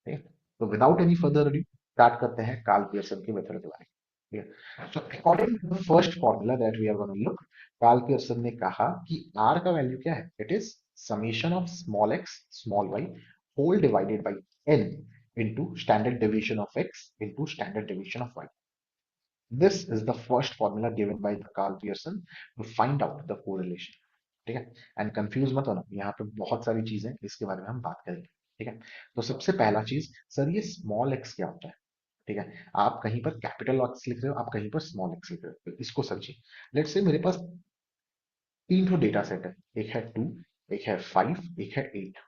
Speaker 1: ठीक है, तो without any further adieu start करते हैं कार्ल पियर्सन के मेथड के बारे में। ठीक है। So according to the first formula that we are going to look, Karl Pearson ने कहा कि r का वैल्यू क्या है? It is summation of small x small y whole divided by n into standard deviation of x into standard deviation of y. This is the first formula given by the Carl Pearson to find out the correlation. ठीक है। And confuse मत होना, यहाँ पे बहुत सारी चीजें इसके बारे में हम बात करेंगे। ठीक है। तो सबसे पहला चीज, सर ये स्मॉल एक्स क्या होता है? ठीक है। आप कहीं पर कैपिटल एक्स लिख रहे हो, आप कहीं पर स्मॉल एक्स लिख रहे हो, तो इसको समझिए। लेट्स से मेरे पास तीन ठो डेटा सेट है, एक है 2, एक है 5, एक है 8।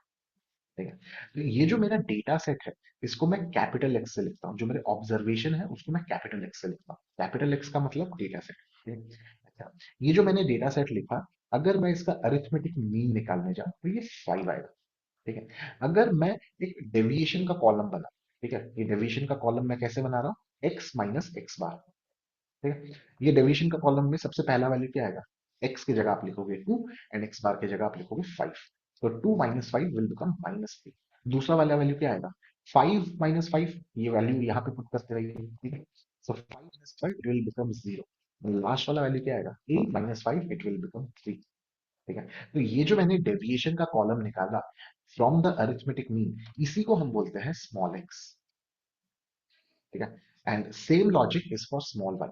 Speaker 1: ठीक है। तो ये जो मेरा डेटा सेट है, इसको मैं कैपिटल एक्स से लिखता हूँ। जो मेरे ऑब्जर्वेशन है उसको मैं कैपिटल एक्स से लिखता हूँ। कैपिटल एक्स का मतलब डेटा सेट। ठीक है। अच्छा, ये जो मैंने डेटा सेट लिखा, अगर मैं इसका अरिथमेटिक मीन निकालने जाऊं तो ये 5 आएगा। ठीक है। अगर मैं एक डेविएशन का कॉलम बना, ठीक है, ये डेविएशन का कॉलम मैं कैसे बना रहा हूँ? X minus x bar. ठीक है। ये डेविएशन का कॉलम में सबसे पहला वैल्यू क्या आएगा? एक्स की जगह आप लिखोगे 2 एंड एक्स बार की जगह आप लिखोगे 5। तो 2 माइनस 5 विल बिकम माइनस 3। दूसरा वाला वैल्यू क्या आएगा? 5 माइनस 5, ये वैल्यू यहाँ पे पुट करते रहिए। ठीक है। सो 5 minus 5 it will become 0। Last वाला वैल्यू क्या आएगा? 8 माइनस 5 इट विल बिकम 3। ठीक है। तो ये जो मैंने डेविएशन का कॉलम निकाला फ्रॉम द अरिथमेटिक मीन, इसी को हम बोलते हैं स्मॉल एक्स। ठीक है। And same logic is for small Y.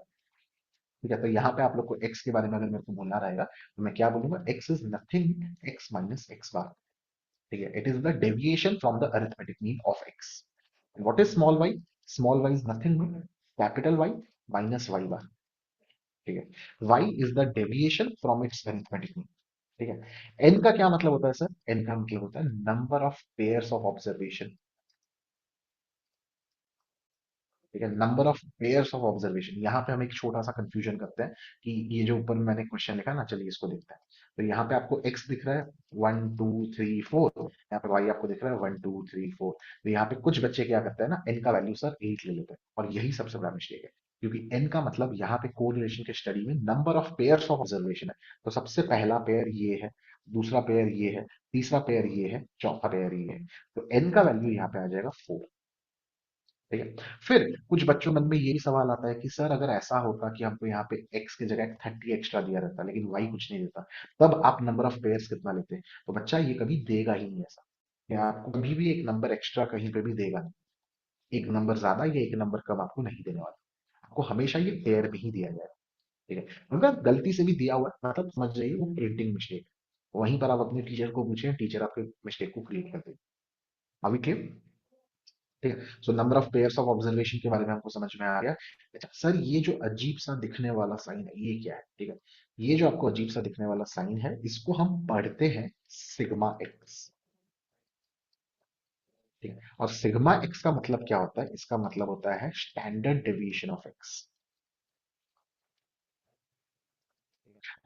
Speaker 1: ठीक है। तो यहाँ पे आप लोग को x के बारे में अगर मेरे को बोलना रहेगा तो मैं क्या बोलूंगा? x is nothing x minus x bar. ठीक है। It is the deviation from the arithmetic mean of x। What is small y? Small y is nothing capital Y minus y bar. ठीक है। y is the deviation from its arithmetic mean. ठीक है। n का क्या मतलब होता है sir? n का मतलब होता है number of pairs of observation. ठीक है। Number of pairs of observation. यहाँ पे हम एक छोटा सा कंफ्यूजन करते हैं कि ये जो ऊपर मैंने क्वेश्चन लिखा ना, चलिए इसको देखते हैं। तो यहाँ पे आपको x दिख रहा है 1 2 3 4, यहाँ पे y आपको दिख रहा है 1 2 3 4। तो यहाँ पे कुछ बच्चे क्या करते हैं ना, n का वैल्यू सर 8 ले लेते हैं, और यही सबसे बड़ा मिस्टेक है। क्योंकि n का मतलब यहाँ पे कोरिलेशन के स्टडी में number of pairs of observation है। तो सबसे पहला पेयर ये है, दूसरा पेयर ये है, तीसरा पेयर ये है, चौथा पेयर ये है। तो n का वैल्यू यहाँ पे आ जाएगा 4। ठीक है। फिर कुछ बच्चों मन में यही सवाल आता है कि सर अगर ऐसा होता कि हमको यहाँ पे x की जगह 30 एक्स्ट्रा दिया रहता लेकिन y कुछ नहीं देता, तब आप नंबर ऑफ पेयर्स कितना लेते? तो बच्चा ये कभी देगा ही नहीं ऐसा। ये आपको कभी भी एक नंबर एक्स्ट्रा कहीं पे भी देगा नहीं। एक नंबर ज्यादा या एक नंबर कम आपको नहीं देने वाला। आपको हमेशा ये पेयर में ही दिया जाएगा। ठीक है। अगर गलती से भी दिया हुआ है मतलब समझ जाइए वो प्रिंटिंग मिस्टेक है। वहीं पर आप अपने टीचर को पूछे, टीचर आपके मिस्टेक को क्रिएट कर देगा। अभी क्लियर? ठीक है। So number of pairs of observation के बारे में हमको समझ में आ गया। अच्छा सर, ये जो अजीब सा दिखने वाला साइन है ये क्या है? ठीक है। ये जो आपको अजीब सा दिखने वाला साइन है, इसको हम पढ़ते हैं सिग्मा एक्स। ठीक है। और सिग्मा एक्स का मतलब क्या होता है? इसका मतलब होता है स्टैंडर्ड डेविएशन ऑफ एक्स।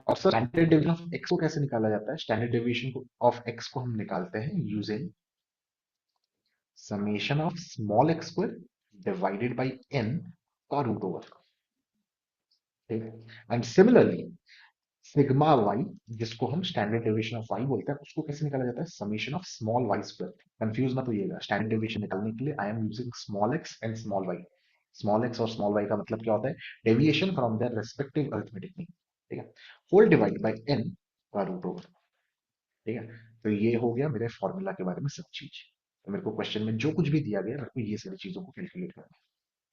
Speaker 1: और sir standard deviation of x को कैसे निकाला जाता है? स्टैंडर्ड डेविएशन ऑफ एक्स को हम निकालते हैं using summation of small X square divided by N का रूट ओवर। ठीक है। एंड सिमिलरली सिग्मा वाई, जिसको हम स्टैंडर्ड डेविएशन ऑफ वाई बोलते हैं, उसको कैसे निकाला जाता है? Summation of small Y square. Confuse मत होइएगा, स्टैंडर्ड डेविएशन निकालने के लिए I am using small X and small Y. Small X और स्मॉल वाई का मतलब क्या होता है? Deviation from their respective arithmetic mean. ठीक है। होल डिवाइड बाय एन का रूट ओवर। ठीक है। तो ये हो गया मेरे फॉर्मूला के बारे में सब चीज। तो मेरे को क्वेश्चन में जो कुछ भी दिया गया मेरे को ये सारी चीजों को कैलकुलेट करना है।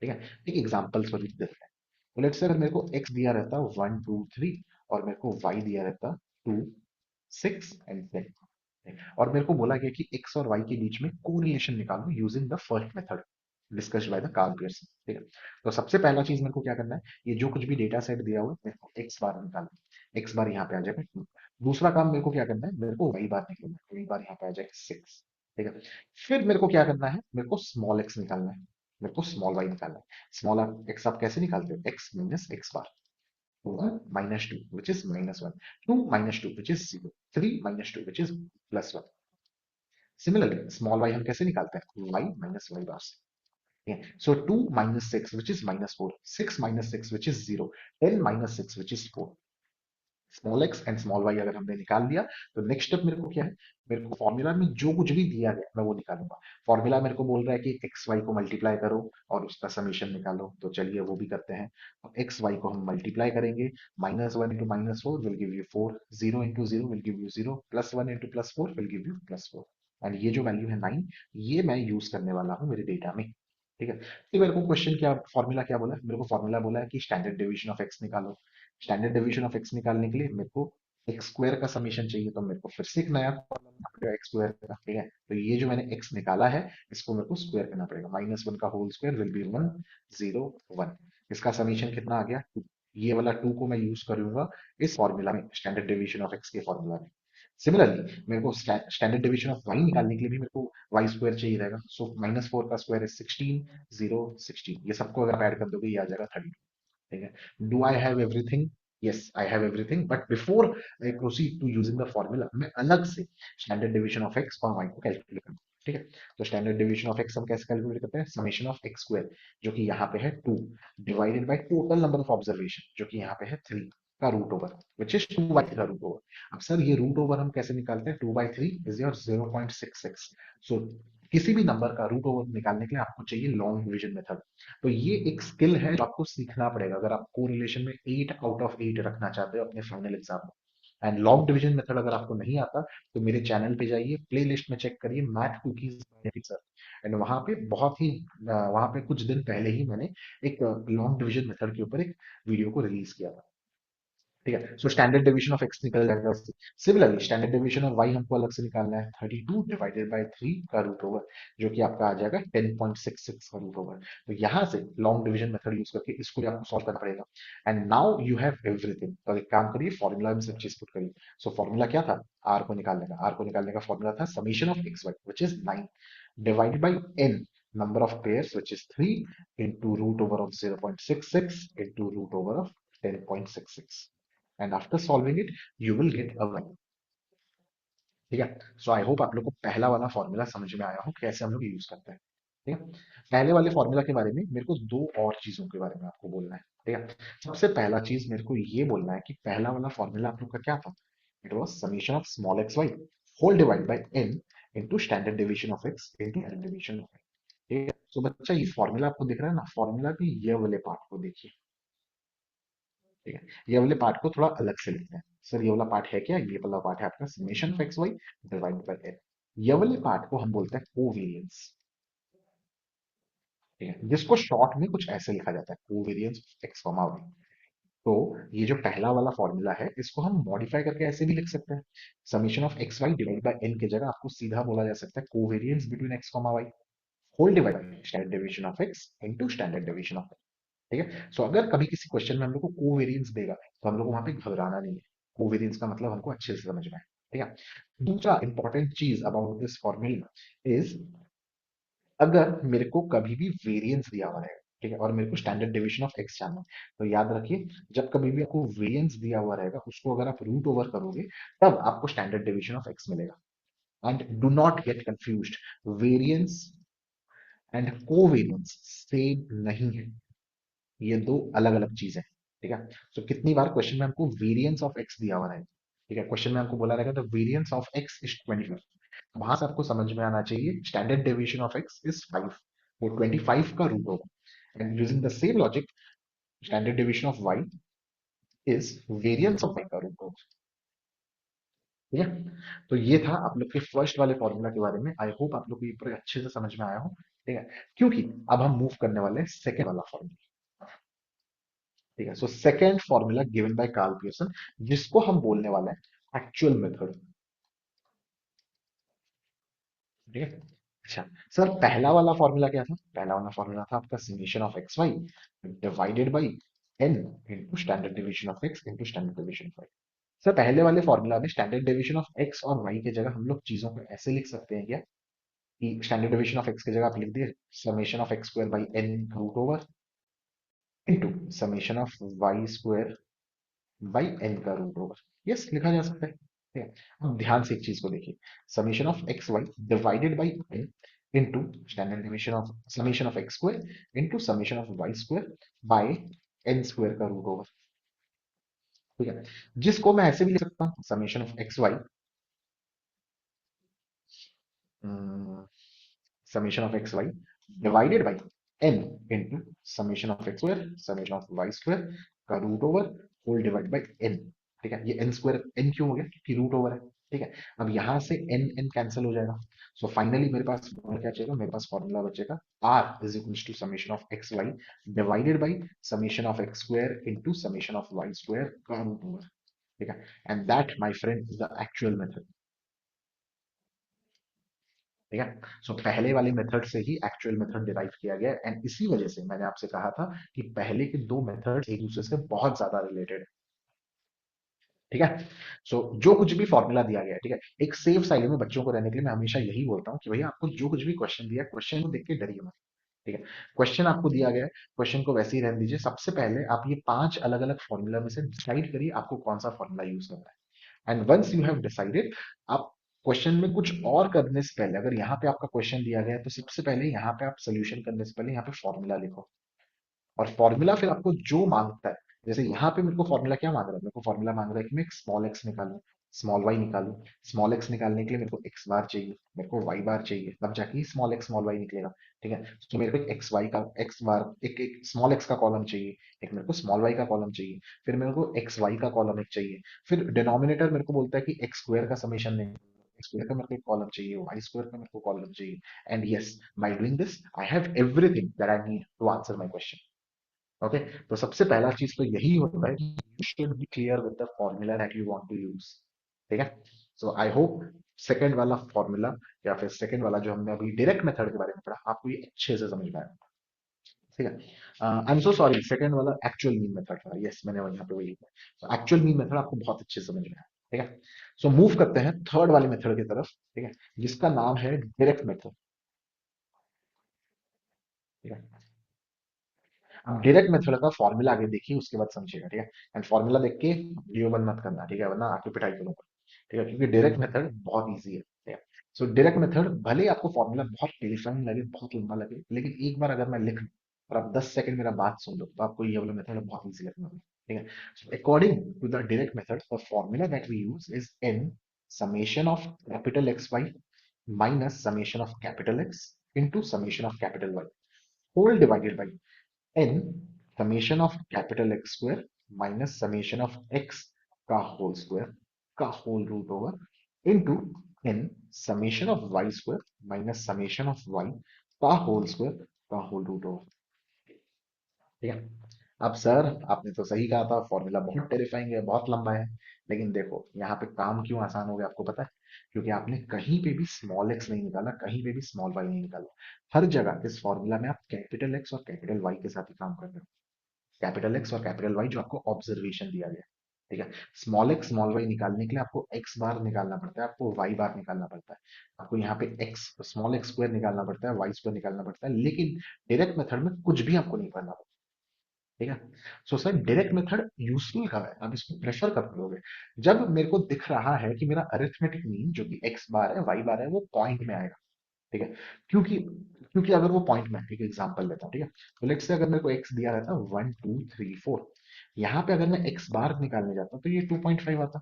Speaker 1: ठीक है। एक एग्जाम्पल सॉल्व करते हैं। तो लेट्स से अगर मेरे को x दिया रहता 1 2 3 और मेरे को y दिया रहता 2 6 एंड 10, और मेरे को बोला गया कि x और y के बीच में कोरिलेशन निकालो using the first method discussed by the Karl Pearson. ठीक है। तो सबसे पहला चीज मेरे को क्या करना है, ये जो कुछ भी डेटा सेट दिया हुआ है मेरे को x बार निकालना है। x बार यहाँ पे आ जाएगा 2। दूसरा काम मेरे को क्या करना है, मेरे को y बार निकालना है। y बार यहाँ पे आ जाएगा 6। ठीक है। फिर मेरे को क्या करना है, मेरे को स्मॉल x निकालना है, मेरे को स्मॉल y निकालना है। स्मॉल x आप कैसे निकालते हो? x minus x bar. 1 minus 2 which is minus 1, 2 minus 2 which is 0, 3 minus 2 which is plus 1. Similarly small y हम कैसे निकालते हैं? y minus y bar से। Yeah. So 2 minus 6 which is minus 4, 6 minus 6 which is 0, 10 minus 6 which is 4. Small X and small Y अगर हमने निकाल लिया तो नेक्स्ट स्टेप मेरे को क्या है, मेरे को फॉर्मूला में जो कुछ भी दिया गया मैं वो निकालूंगा। फॉर्मूला मेरे को बोल रहा है कि एक्स वाई को मल्टीप्लाई करो और उसका समीशन निकालो, तो चलिए वो भी करते हैं। तो एक्स वाई को हम मल्टीप्लाई करेंगे, -1 × -4 will give you 4, 0 × 0 will give you 0, +1 × +4 will give you +4, and ये जो वैल्यू है 9, ये मैं यूज करने वाला हूँ मेरे डेटा में। ठीक है, तो मेरे को क्वेश्चन क्या, फॉर्मूला क्या बोला है, मेरे को फॉर्मूला बोला है कि स्टैंडर्ड डेविएशन ऑफ एक्स निकालो। स्टैंडर्ड डेविएशन ऑफ एक्स निकालने के लिए मेरे को एक्स स्क्वायर का समीशन चाहिए, तो मेरे को फिर से एक नया फॉर्मूला बनाना पड़ेगा एक्स स्क्वायर का। ठीक है, तो ये जो मैंने एक्स निकाला है इसको मेरे को स्क्वायर करना पड़ेगा। -1 का होल स्क्वायर विल बी 101। इसका समीशन कितना आ गया 2। ये वाला 2 को मैं यूज करूंगा इस फॉर्मूला में, स्टैंडर्ड डेविएशन ऑफ एक्स के फॉर्मूला में। सिमिलरली मेरे को स्टैंडर्ड डेविएशन ऑफ वाई निकालने के लिए भी मेरे को वाई स्क्वायर चाहिए रहेगा। सो -4 का स्क्वायर इज 16, 0 16, ये सबको अगर आप ऐड कर दोगे ये आ जाएगा 32। ठीक है, do I have everything? Yes I have everything, but before I proceed to using the formula मैं अलग से स्टैंडर्ड डिवीजन ऑफ एक्स और वाई को कैलकुलेट करूंगा। ठीक है, तो स्टैंडर्ड डिवीजन ऑफ एक्स हम कैसे कैलकुलेट करते हैं, समेशन ऑफ एक्स स्क्वायर जो कि यहाँ पे है 2 divided by total number of observation जो कि यहाँ पे है 3 का रूट ओवर विच इज 2/3 का रूट ओवर। अब सर ये रूट ओवर हम कैसे निकालते हैं, 2/3 इज योर 0.66। सो किसी भी नंबर का रूट ओवर निकालने के लिए आपको चाहिए लॉन्ग डिवीजन मेथड। तो ये एक स्किल है जो आपको सीखना पड़ेगा अगर आप कोरिलेशन में 8/8 रखना चाहते हो अपने फाइनल एग्जाम में। एंड लॉन्ग डिवीजन मेथड अगर आपको नहीं आता तो मेरे चैनल पे जाइए, प्ले लिस्ट में चेक करिए मैथ कुकीज सर, एंड वहां पे बहुत ही वहां पे कुछ दिन पहले ही मैंने एक लॉन्ग डिवीजन मेथड के ऊपर एक वीडियो को रिलीज किया था। ठीक है, so standard deviation of X निकल जाएगा उससे। Similarly standard deviation of Y हमको अलग से निकालना है, 32 डिवाइडेड बाय 3 का रूट ओवर जो कि आपका आ जाएगा 10.66 का रूट ओवर। तो यहाँ से लॉन्ग डिवीजन मेथड यूज करके इसको भी आपको सॉल्व करना पड़ेगा। And now you have everything, तो एक काम करिए फॉर्मूला में सब चीज पुट करिए। सो फॉर्मूला क्या था, आर को निकालने का फॉर्मूला था summation of x Y which is 9 divided by N number of pairs which is 3 into root over of 0.66 into root over of 10.66, and after solving it you will get a value। ठीक है, so I hope आप लोग को पहला वाला formula समझ में आया हो कैसे हम लोग यूज करते हैं। ठीक है, पहले वाले फॉर्मूला के बारे में मेरे को दो और चीजों के बारे में आपको बोलना है। ठीक है, सबसे पहला चीज मेरे को ये बोलना है कि पहला वाला फॉर्मूला आप लोग का क्या था, it was summation of small X Y whole divide by N into standard deviation of x into standard deviation of. ठीक है, तो बच्चा ये फॉर्मूला आपको दिख रहा है ना, फॉर्मूला के ये वाले पार्ट को देखिए। ठीक है, ये वाले पार्ट को थोड़ा अलग से लिखते हैं। सर ये वाला पार्ट है क्या, ये वाला पार्ट है आपका summation of x Y divide by N. ये वाले पार्ट को हम बोलते हैं कोवेरियंस। ठीक है, जिसको शॉर्ट में कुछ ऐसे लिखा जाता है covariance of X comma Y. तो ये जो पहला वाला फॉर्मूला है इसको हम मॉडिफाई करके ऐसे भी लिख सकते हैं, summation of x Y divide by N की जगह आपको सीधा बोला जा सकता है covariance between X comma Y whole divide by standard deviation of x into standard deviation of. ठीक है, सो अगर कभी किसी क्वेश्चन में हम लोग को कोवेरियंस देगा तो हम लोग को वहां पे घबराना नहीं है, कोवेरियंस का मतलब हमको अच्छे से समझ में है। ठीक है, दूसरा इंपॉर्टेंट चीज अबाउट दिस फॉर्मूला इज अगर मेरे को कभी भी वेरिएंस दिया हुआ रहेगा, ठीक है, और मेरे को स्टैंडर्ड डेविएशन ऑफ एक्स जानना है, तो याद रखिए जब कभी भी आपको वेरिएंस दिया हुआ रहेगा उसको अगर आप रूट ओवर करोगे तब आपको स्टैंडर्ड डेविएशन ऑफ एक्स मिलेगा। And do not gate confused, variance and covariance same नहीं है, ये दो अलग अलग चीज है। ठीक है, तो कितनी बार क्वेश्चन में हमको वेरिएंस ऑफ एक्स दिया हुआ है, ठीक है, क्वेश्चन में हमको बोला रहेगा the variance of X is 25, वहां से आपको समझ में आना चाहिए standard deviation of X is 5, वो 25 का रूट होगा। And using the same logic standard deviation of Y is variance of Y का रूट होगा। ठीक है, तो ये था आप लोग के फर्स्ट वाले फॉर्मूला के बारे में। आई होप आप लोग को ये पूरे अच्छे से समझ में आया हो। ठीक है, क्योंकि अब हम मूव करने वाले हैं सेकेंड वाला फॉर्मूला। ठीक है, so second formula given by Karl Pearson जिसको हम बोलने वाले हैं एक्चुअल मेथड। ठीक है, अच्छा सर पहला वाला फॉर्मूला क्या था, पहला वाला फॉर्मूला था आपका summation of x y divided by n into standard deviation of x into standard deviation of y. Sir पहले वाले फॉर्मूला में स्टैंडर्ड डेविएशन ऑफ एक्स और वाई की जगह हम लोग चीजों को ऐसे लिख सकते हैं क्या, कि स्टैंडर्ड डेविएशन ऑफ एक्स की जगह आप लिख दिए summation of x square by n root over into summation of y square by N का रूट ओवर। यस लिखा जा सकता है। ठीक है, अब ध्यान से एक चीज को देखिए, summation of x y divided by n into standard deviation of summation of x square into summation of y square by n square का रूट ओवर। ठीक है, जिसको मैं ऐसे भी लिख सकता हूँ summation of x y, summation of xy divided by n into summation of x square summation of y square का root over whole divide by n। ठीक है, ये n स्क्वायर n क्यों हो गया, क्योंकि रूट ओवर है। ठीक है, अब यहां से n n कैंसिल हो जाएगा। सो फाइनली मेरे पास क्या बचेगा, मेरे पास फॉर्मूला बचेगा r is equal to summation of x y divided by summation of x square into summation of y square का रूट ओवर। ठीक है, and that my friend is the actual method. ठीक है, सो पहले वाले मेथड से ही actual method derive किया गया एंड इसी वजह से मैंने आपसे कहा था कि पहले के दो मेथड एक दूसरे से बहुत ज्यादा रिलेटेड है। ठीक है, सो जो कुछ भी फॉर्मूला दिया गया है, ठीक है, एक सेफ साइड में बच्चों को रहने के लिए मैं हमेशा यही बोलता हूँ कि भैया आपको जो कुछ भी क्वेश्चन दिया क्वेश्चन को देख के डरिए मत। ठीक है, क्वेश्चन आपको दिया गया है, क्वेश्चन को वैसे ही रहने दीजिए। सबसे पहले आप ये पांच अलग अलग फॉर्मूला में से डिसाइड करिए आपको कौन सा फॉर्मूला यूज करना है। And once you have decided, आप क्वेश्चन में कुछ और करने से पहले, अगर यहाँ पे आपका क्वेश्चन दिया गया है तो सबसे पहले यहाँ पे आप सोल्यूशन करने से पहले यहाँ पे फॉर्मूला लिखो। और फॉर्मूला फिर आपको जो मांगता है, जैसे यहाँ पे मेरे को फॉर्मूला क्या मांग रहा है, मेरे को फॉर्मूला मांग रहा है कि मैं एक स्मॉल एक्स निकालूं, स्मॉल वाई निकालूं। स्मॉल एक्स निकालने के लिए मेरे को एक्स बार चाहिए, मेरे को वाई बार चाहिए, तब जाके ही स्मॉल एक्स स्मॉल वाई निकलेगा। ठीक है, तो मेरे को एक एक्स वाई का एक्स बार एक स्मॉल एक्स का कॉलम चाहिए, एक मेरे को स्मॉल वाई का कॉलम चाहिए, फिर मेरे को एक्स वाई का कॉलम एक चाहिए। फिर डिनोमिनेटर मेरे को बोलता है कि एक्स स्क्वायर का समेशन नहीं, एक्स स्क्वायर का मेरे को एक कॉलम चाहिए, वाई स्क्वायर का मेरे को कॉलम चाहिए। And yes, by doing this I have everything that I need to answer my question. Okay, तो सबसे पहला चीज तो यही होता है कि you should be clear with the formula that you want to use. ठीक है, सो आई होप सेकंड वाला फॉर्मूला या फिर सेकंड वाला जो हमने अभी डायरेक्ट मेथड के बारे में पढ़ा आपको ये अच्छे से समझ में आया। ठीक है, I am so sorry, second वाला एक्चुअल मीन मेथड था। यस, मैंने यहाँ पे वही लिखा है। तो एक्चुअल मीन मेथड आपको बहुत अच्छे से समझ में आया। ठीक है, सो मूव करते हैं थर्ड वाले मेथड की तरफ। ठीक है, जिसका नाम है डायरेक्ट मेथड। ठीक है, आप डायरेक्ट मेथड का फॉर्मूला आगे देखिए, उसके बाद समझिएगा। ठीक है, एंड फॉर्मूला देख के वीडियो बंद मत करना, ठीक है, वरना आके पिटाई करूंगा। ठीक है, क्योंकि डायरेक्ट मेथड बहुत इजी है। ठीक है, सो डायरेक्ट मेथड भले ही आपको फॉर्मूला बहुत टेरिफाइंग लगे, बहुत लंबा लगे, लेकिन एक बार अगर मैं लिख दूं और आप 10 सेकंड मेरा बात सुन लो तो आपको ये वाला मेथड बहुत इजी लगने वाला है। ठीक है, so according to the direct method the formula that we use is n summation of capital x y minus summation of capital x into summation of capital y whole divided by n summation of capital x square minus summation of x का whole square का whole root over into n summation of y square minus summation of Y का whole square का whole root over. ठीक है, अब sir आपने तो सही कहा था फॉर्मूला बहुत टेरिफाइंग है, बहुत लंबा है, लेकिन देखो यहाँ पे काम क्यों आसान हो गया आपको पता है, क्योंकि आपने कहीं पे भी स्मॉल एक्स नहीं निकाला, कहीं पे भी स्मॉल वाई नहीं निकाला। हर जगह इस फॉर्मूला में आप कैपिटल एक्स और कैपिटल वाई के साथ ही काम कर रहे हो। कैपिटल एक्स और कैपिटल वाई जो आपको ऑब्जर्वेशन दिया गया है। ठीक है, स्मॉल एक्स स्मॉल वाई निकालने के लिए आपको एक्स बार निकालना पड़ता है, आपको वाई बार निकालना पड़ता है, आपको यहाँ पे एक्स स्मॉल एक्स स्क्वायर निकालना पड़ता है, वाई स्क्वायर निकालना पड़ता है, लेकिन डायरेक्ट मेथड में कुछ भी आपको नहीं करना पड़ता। ठीक है, so sir direct method useful कब है, आप इसको प्रेफर कब करोगे, जब मेरे को दिख रहा है कि मेरा अरिथमेटिक मीन जो कि एक्स बार है वाई बार है वो पॉइंट में आएगा। ठीक है, क्योंकि क्योंकि अगर वो पॉइंट में एक एग्जांपल लेता हूँ। ठीक है, तो लेट्स से अगर मेरे को एक्स दिया रहता 1 2 3 4, यहाँ पे अगर मैं एक्स बार निकालने जाता हूँ तो ये 2.5 आता।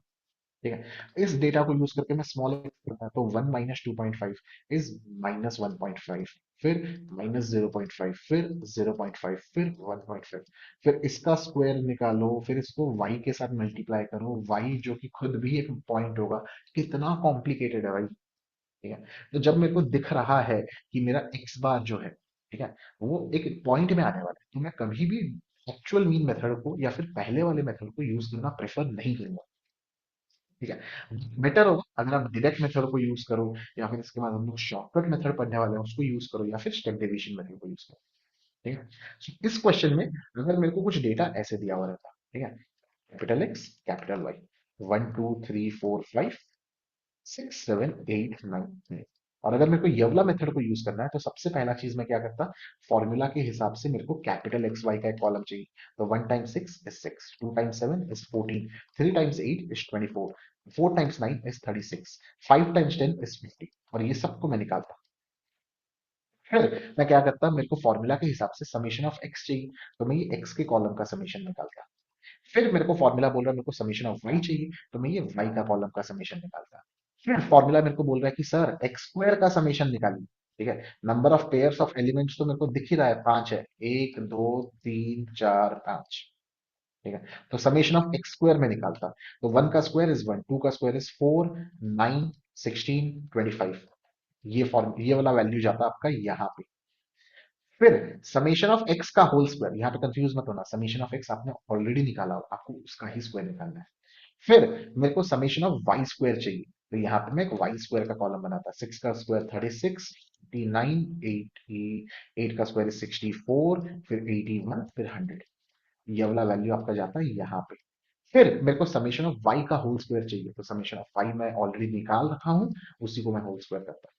Speaker 1: ठीक है, इस डेटा को यूज करके मैं स्मॉल एक्स करता तो 1 - 2.5 इज -1.5, फिर -0.5, फिर 0.5, फिर 1.5, फिर इसका स्क्वायर निकालो, फिर इसको y के साथ मल्टीप्लाई करो, y जो कि खुद भी एक पॉइंट होगा। कितना कॉम्प्लिकेटेड है भाई। ठीक है, तो जब मेरे को दिख रहा है कि मेरा एक्स बार जो है, ठीक है, वो एक पॉइंट में आने वाला है, तो मैं कभी भी एक्चुअल मीन मेथड को या फिर पहले वाले मेथड को यूज करना प्रेफर नहीं करूंगा। ठीक है, बेटर होगा अगर आप डायरेक्ट मेथड को यूज करो, या फिर इसके बाद हम लोग शॉर्टकट मेथड पढ़ने वाले हैं उसको यूज करो, या फिर स्टेप डेविएशन मेथड को यूज करो। ठीक है, so, इस क्वेश्चन में अगर मेरे को कुछ डेटा ऐसे दिया हुआ रहता, ठीक है, कैपिटल एक्स कैपिटल वाई 1 2 3 4 5 6 7 8 9 और अगर मेरे को ये वाला मेथड को यूज करना है तो सबसे पहला चीज मैं क्या करता, फॉर्मूला के हिसाब से मेरे को कैपिटल एक्स वाई का एक कॉलम चाहिए। तो 1 times 6 is 6, 2 times 7 is 14, 3 times 8 is 24, 4 times 9 is 36, 5 times 10 is 50, और ये सबको मैं निकालता। फिर मैं क्या करता, मेरे को फॉर्मूला के हिसाब से समेशन ऑफ एक्स चाहिए, तो मैं ये एक्स के कॉलम का समेशन निकालता। फिर मेरे को फॉर्मूला बोल रहा है मेरे को समीशन ऑफ वाई चाहिए, तो मैं ये वाई का कॉलम का समीशन निकालता। फिर फॉर्मूला मेरे को बोल रहा है कि सर एक्स स्क्वायर का समीशन निकालिए। ठीक है, number of pairs of elements तो मेरे को दिख ही रहा है, पांच है, एक दो तीन चार पांच। ठीक है, तो समेशन ऑफ एक्स स्क्वायर में निकालता, तो वन का स्क्वायर इज वन, टू का स्क्वायर इज फोर, नाइन, 16, 25। ये फॉर्म, ये वाला वैल्यू जाता आपका यहाँ पे। फिर समेशन ऑफ एक्स का होल स्क्वायर, यहाँ पे कंफ्यूज मत होना, समेशन ऑफ एक्स आपने ऑलरेडी निकाला हो, आपको उसका ही स्क्वायर निकालना है। फिर मेरे को समेशन ऑफ वाई स्क्वायर चाहिए, तो यहाँ पे मैं एक वाई स्क्वायर का कॉलम बनाता, सिक्स का स्क्वायर 36, 89, 8 का स्क्वायर 64, फिर 81, फिर 100। ये वाला वैल्यू आपका जाता है यहाँ पे। फिर मेरे को समेशन ऑफ वाई का होल स्क्वायर चाहिए, तो समेशन ऑफ वाई मैं ऑलरेडी निकाल रखा हूं, उसी को मैं होल स्क्वायर करता हूँ।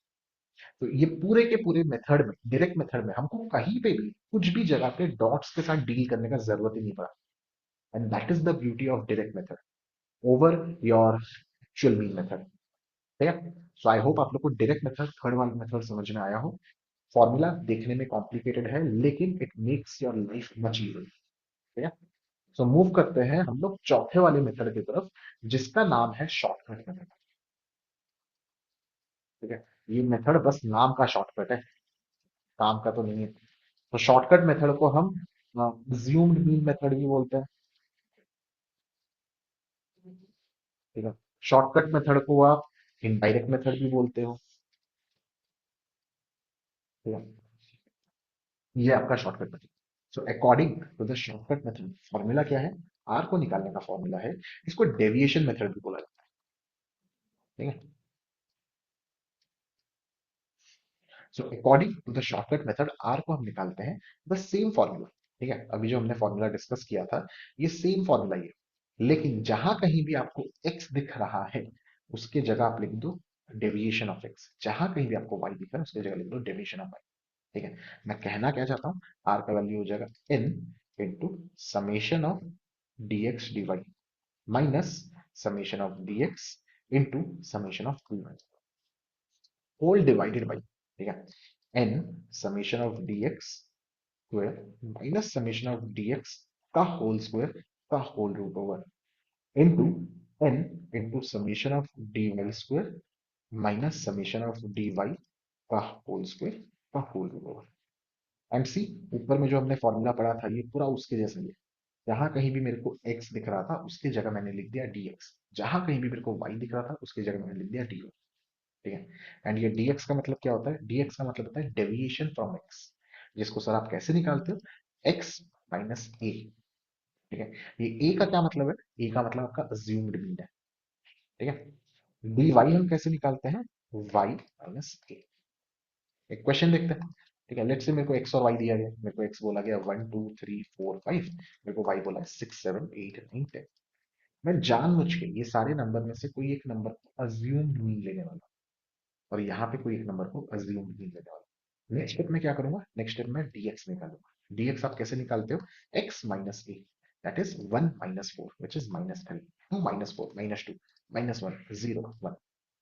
Speaker 1: तो ये पूरे के पूरे मेथड में, डायरेक्ट मेथड में हमको कहीं पे भी कुछ भी जगह पे डॉट्स के साथ डील करने का जरूरत ही नहीं पड़ा। And that is the beauty of direct method over your actual mean method. ठीक है, सो आई होप आप लोग को डायरेक्ट मेथड, थर्ड वाला मेथड समझ में आया हो। फॉर्मूला देखने में कॉम्प्लिकेटेड है, लेकिन it makes your life much easy. ठीक है, सो मूव करते हैं हम लोग चौथे वाले मेथड की तरफ, जिसका नाम है शॉर्टकट मेथड। ठीक है, ये मेथड बस नाम का शॉर्टकट है, काम का तो नहीं है। तो शॉर्टकट मेथड को हम अज्यूम्ड मीन मेथड भी बोलते हैं। ठीक है, शॉर्टकट मेथड को आप इनडायरेक्ट मेथड भी बोलते हो। ठीक है, ये आपका shortcut method. So according to the shortcut method, formula क्या है, आर को निकालने का फॉर्मूला है, इसको डेविएशन मेथड भी बोला जाता है। ठीक है, so according to the shortcut method r को हम निकालते हैं द सेम फॉर्मूला। ठीक है, अभी जो हमने फॉर्मूला डिस्कस किया था, ये सेम फॉर्मूला ही है, लेकिन जहां कहीं भी आपको एक्स दिख रहा है, उसके जगह आप लिख दो डेविएशन ऑफ एक्स। जहां कहीं भी आपको वाई दिख रहा है, उसके जगह लिख दो डेविएशन ऑफ वाई। ठीक है, मैं कहना क्या चाहता हूँ, आर का वैल्यू हो जाएगा n into summation of dx dy minus summation of dx into summation of dy whole divided by, ठीक है, n summation of dx square minus summation of dx का होल स्क्वायर का whole root over into n into summation of dy square minus summation of dy का whole square का whole root over. And see, ऊपर में जो हमने formula पढ़ा था, ये पूरा उसके जैसा ही है। जहां कहीं भी मेरे को x दिख रहा था, उसकी जगह मैंने लिख दिया dx। जहां कहीं भी मेरे को y दिख रहा था, उसकी जगह मैंने लिख दिया dy। ठीक है, एंड ये dx का मतलब क्या होता है, dx का मतलब होता है डेविएशन फ्रॉम x, जिसको सर आप कैसे निकालते हो, x माइनस ए। ठीक है, ये a का क्या मतलब है, a का मतलब आपका अज्यूम्ड मीन है। ठीक है, dy हम कैसे निकालते हैं, y माइनस ए। एक क्वेश्चन देखते हैं। ठीक है, लेट्स से मेरे को x और y दिया गया, मेरे को x बोला गया 1 2 3 4 5, मेरे को y बोला है 6 7 8 9 10। मैं जानबूझ के ये सारे नंबर में से कोई एक नंबर को अज्यूम्ड मीन लेने वाला, और यहाँ पे कोई एक नंबर को अज्यूम्ड मीन लेने वाला। नेक्स्ट स्टेप में क्या करूंगा, नेक्स्ट स्टेप में dx निकालूंगा। dx आप कैसे निकालते हो, x minus A, that is 1 - 4 which is -3, 2 - 4 -2 -1 0 1।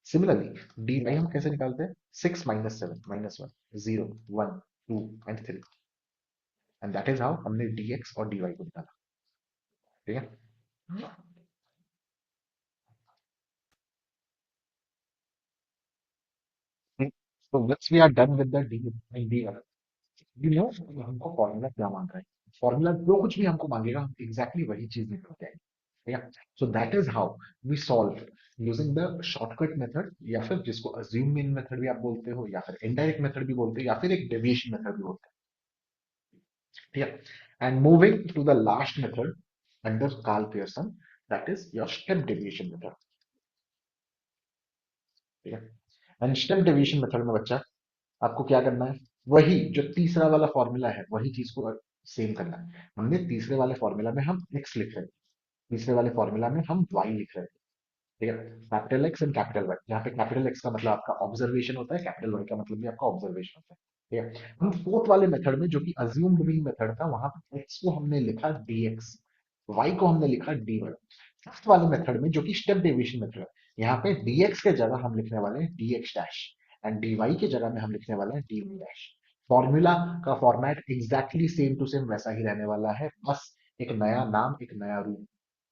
Speaker 1: Similarly dy हम कैसे निकालते हैं, 6 - 7 -1 0 1 2 and 3, and that is how हमने dx और dy को निकाला। ठीक है, so once we are done with the d and dy, you know हमको फॉर्मूला क्या मांग रहा है, फॉर्मूला जो कुछ भी हमको मांगेगा हम एग्जैक्टली वही चीज निकाल के आएंगे। ठीक है, so that is how we solve using the shortcut method, या फिर जिसको अज्यूम मीन मेथड भी आप बोलते हो, या फिर इनडायरेक्ट मेथड भी बोलते हो, या फिर एक डेविएशन मेथड भी बोलते हैं। ठीक है, and moving to the last method under Karl Pearson, that is your step deviation method. ठीक है, एंड स्टेप डेविएशन मेथड में बच्चा आपको क्या करना है, वही जो तीसरा वाला फॉर्मूला है, वही चीज को सेम करना है। हमने तीसरे वाले फॉर्मूला में हम x लिख रहे हैं, तीसरे वाले फॉर्मूला में हम y लिख रहे हैं। ठीक है, capital x and capital y, जहाँ पे कैपिटल एक्स का मतलब आपका ऑब्जर्वेशन होता है, कैपिटल वाई का मतलब भी आपका ऑब्जर्वेशन होता है। ठीक है, हम फोर्थ वाले मेथड में, जो कि अज्यूम्ड मीन मेथड था, वहां पे एक्स को हमने लिखा dx, वाई को हमने लिखा dy। फिफ्थ वाले मेथड में, जो कि स्टेप डेविएशन मेथड है, यहाँ पे dx के जगह हम लिखने वाले हैं dx डैश, एंड dy के जगह में हम लिखने वाले हैं dy डैश। फॉर्मूला का format exactly same to same वैसा ही रहने वाला है, बस एक नया नाम, एक नया रूप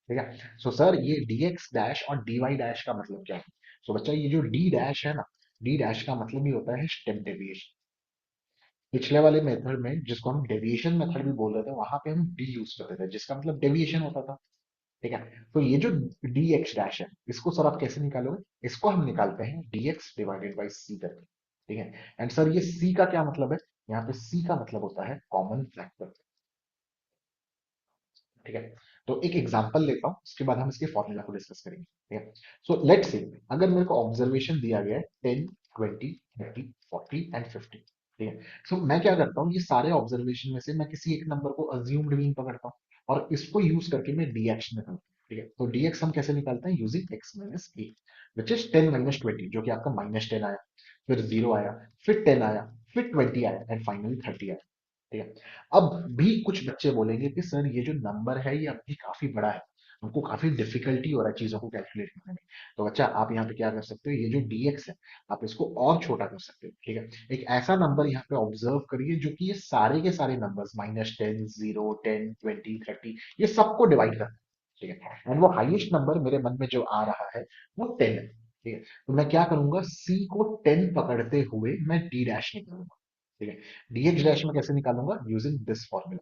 Speaker 1: ठीक है। सो सर ये dx डैश और dy डैश का मतलब क्या है? सो बच्चा ये जो d डैश है ना, d डैश का मतलब ही होता है स्टेप डेविएशन। पिछले वाले मेथड में जिसको हम डेविएशन मेथड भी बोल रहे थे, वहां पे हम d यूज करते थे जिसका मतलब डेविएशन होता था। ठीक है। तो ये जो dx डैश है, इसको सर आप कैसे निकालोगे? इसको हम निकालते हैं dx डिवाइडेड बाई c करके। ठीक है। एंड सर ये c का क्या मतलब है? यहाँ पे c का मतलब होता है कॉमन फैक्टर। ठीक है। तो एक एग्जांपल लेता हूं, उसके बाद हम इसके फॉर्मूला को डिस्कस करेंगे। ठीक है। सो लेट्स से अगर मेरे को ऑब्जर्वेशन दिया गया है 10, 20, 30, 40 एंड 50। ठीक है। सो मैं क्या करता हूँ, ये सारे ऑब्जर्वेशन में से मैं किसी एक नंबर को अज्यूम्ड मीन पकड़ता हूँ और इसको यूज करके मैं dx निकालता हूँ। ठीक है। तो dx हम कैसे निकालते हैं? Using x minus A, which is 10 minus 20, जो कि आपका -10 आया, फिर 0 आया, फिर 10 आया, फिर 20 आया एंड फाइनली 30 आया। ठीक है। अब भी कुछ बच्चे बोलेंगे कि सर ये जो नंबर है ये अभी काफी बड़ा है, हमको काफी डिफिकल्टी हो रहा है चीजों को कैलकुलेट करने में। तो बच्चा आप यहाँ पे क्या कर सकते हो, ये जो dx है आप इसको और छोटा कर सकते हो। ठीक है। एक ऐसा नंबर यहाँ पे ऑब्जर्व करिए जो कि ये सारे के सारे नंबर्स -10, 0, 10, 20, 30 ये सबको डिवाइड कर। ठीक है। एंड वो हाईएस्ट नंबर मेरे मन में जो आ रहा है वो 10 है। ठीक है। तो मैं क्या करूंगा, c को 10 पकड़ते हुए मैं d डैश निकालूंगा। ठीक है। dx डैश में कैसे निकालूंगा? Using this formula.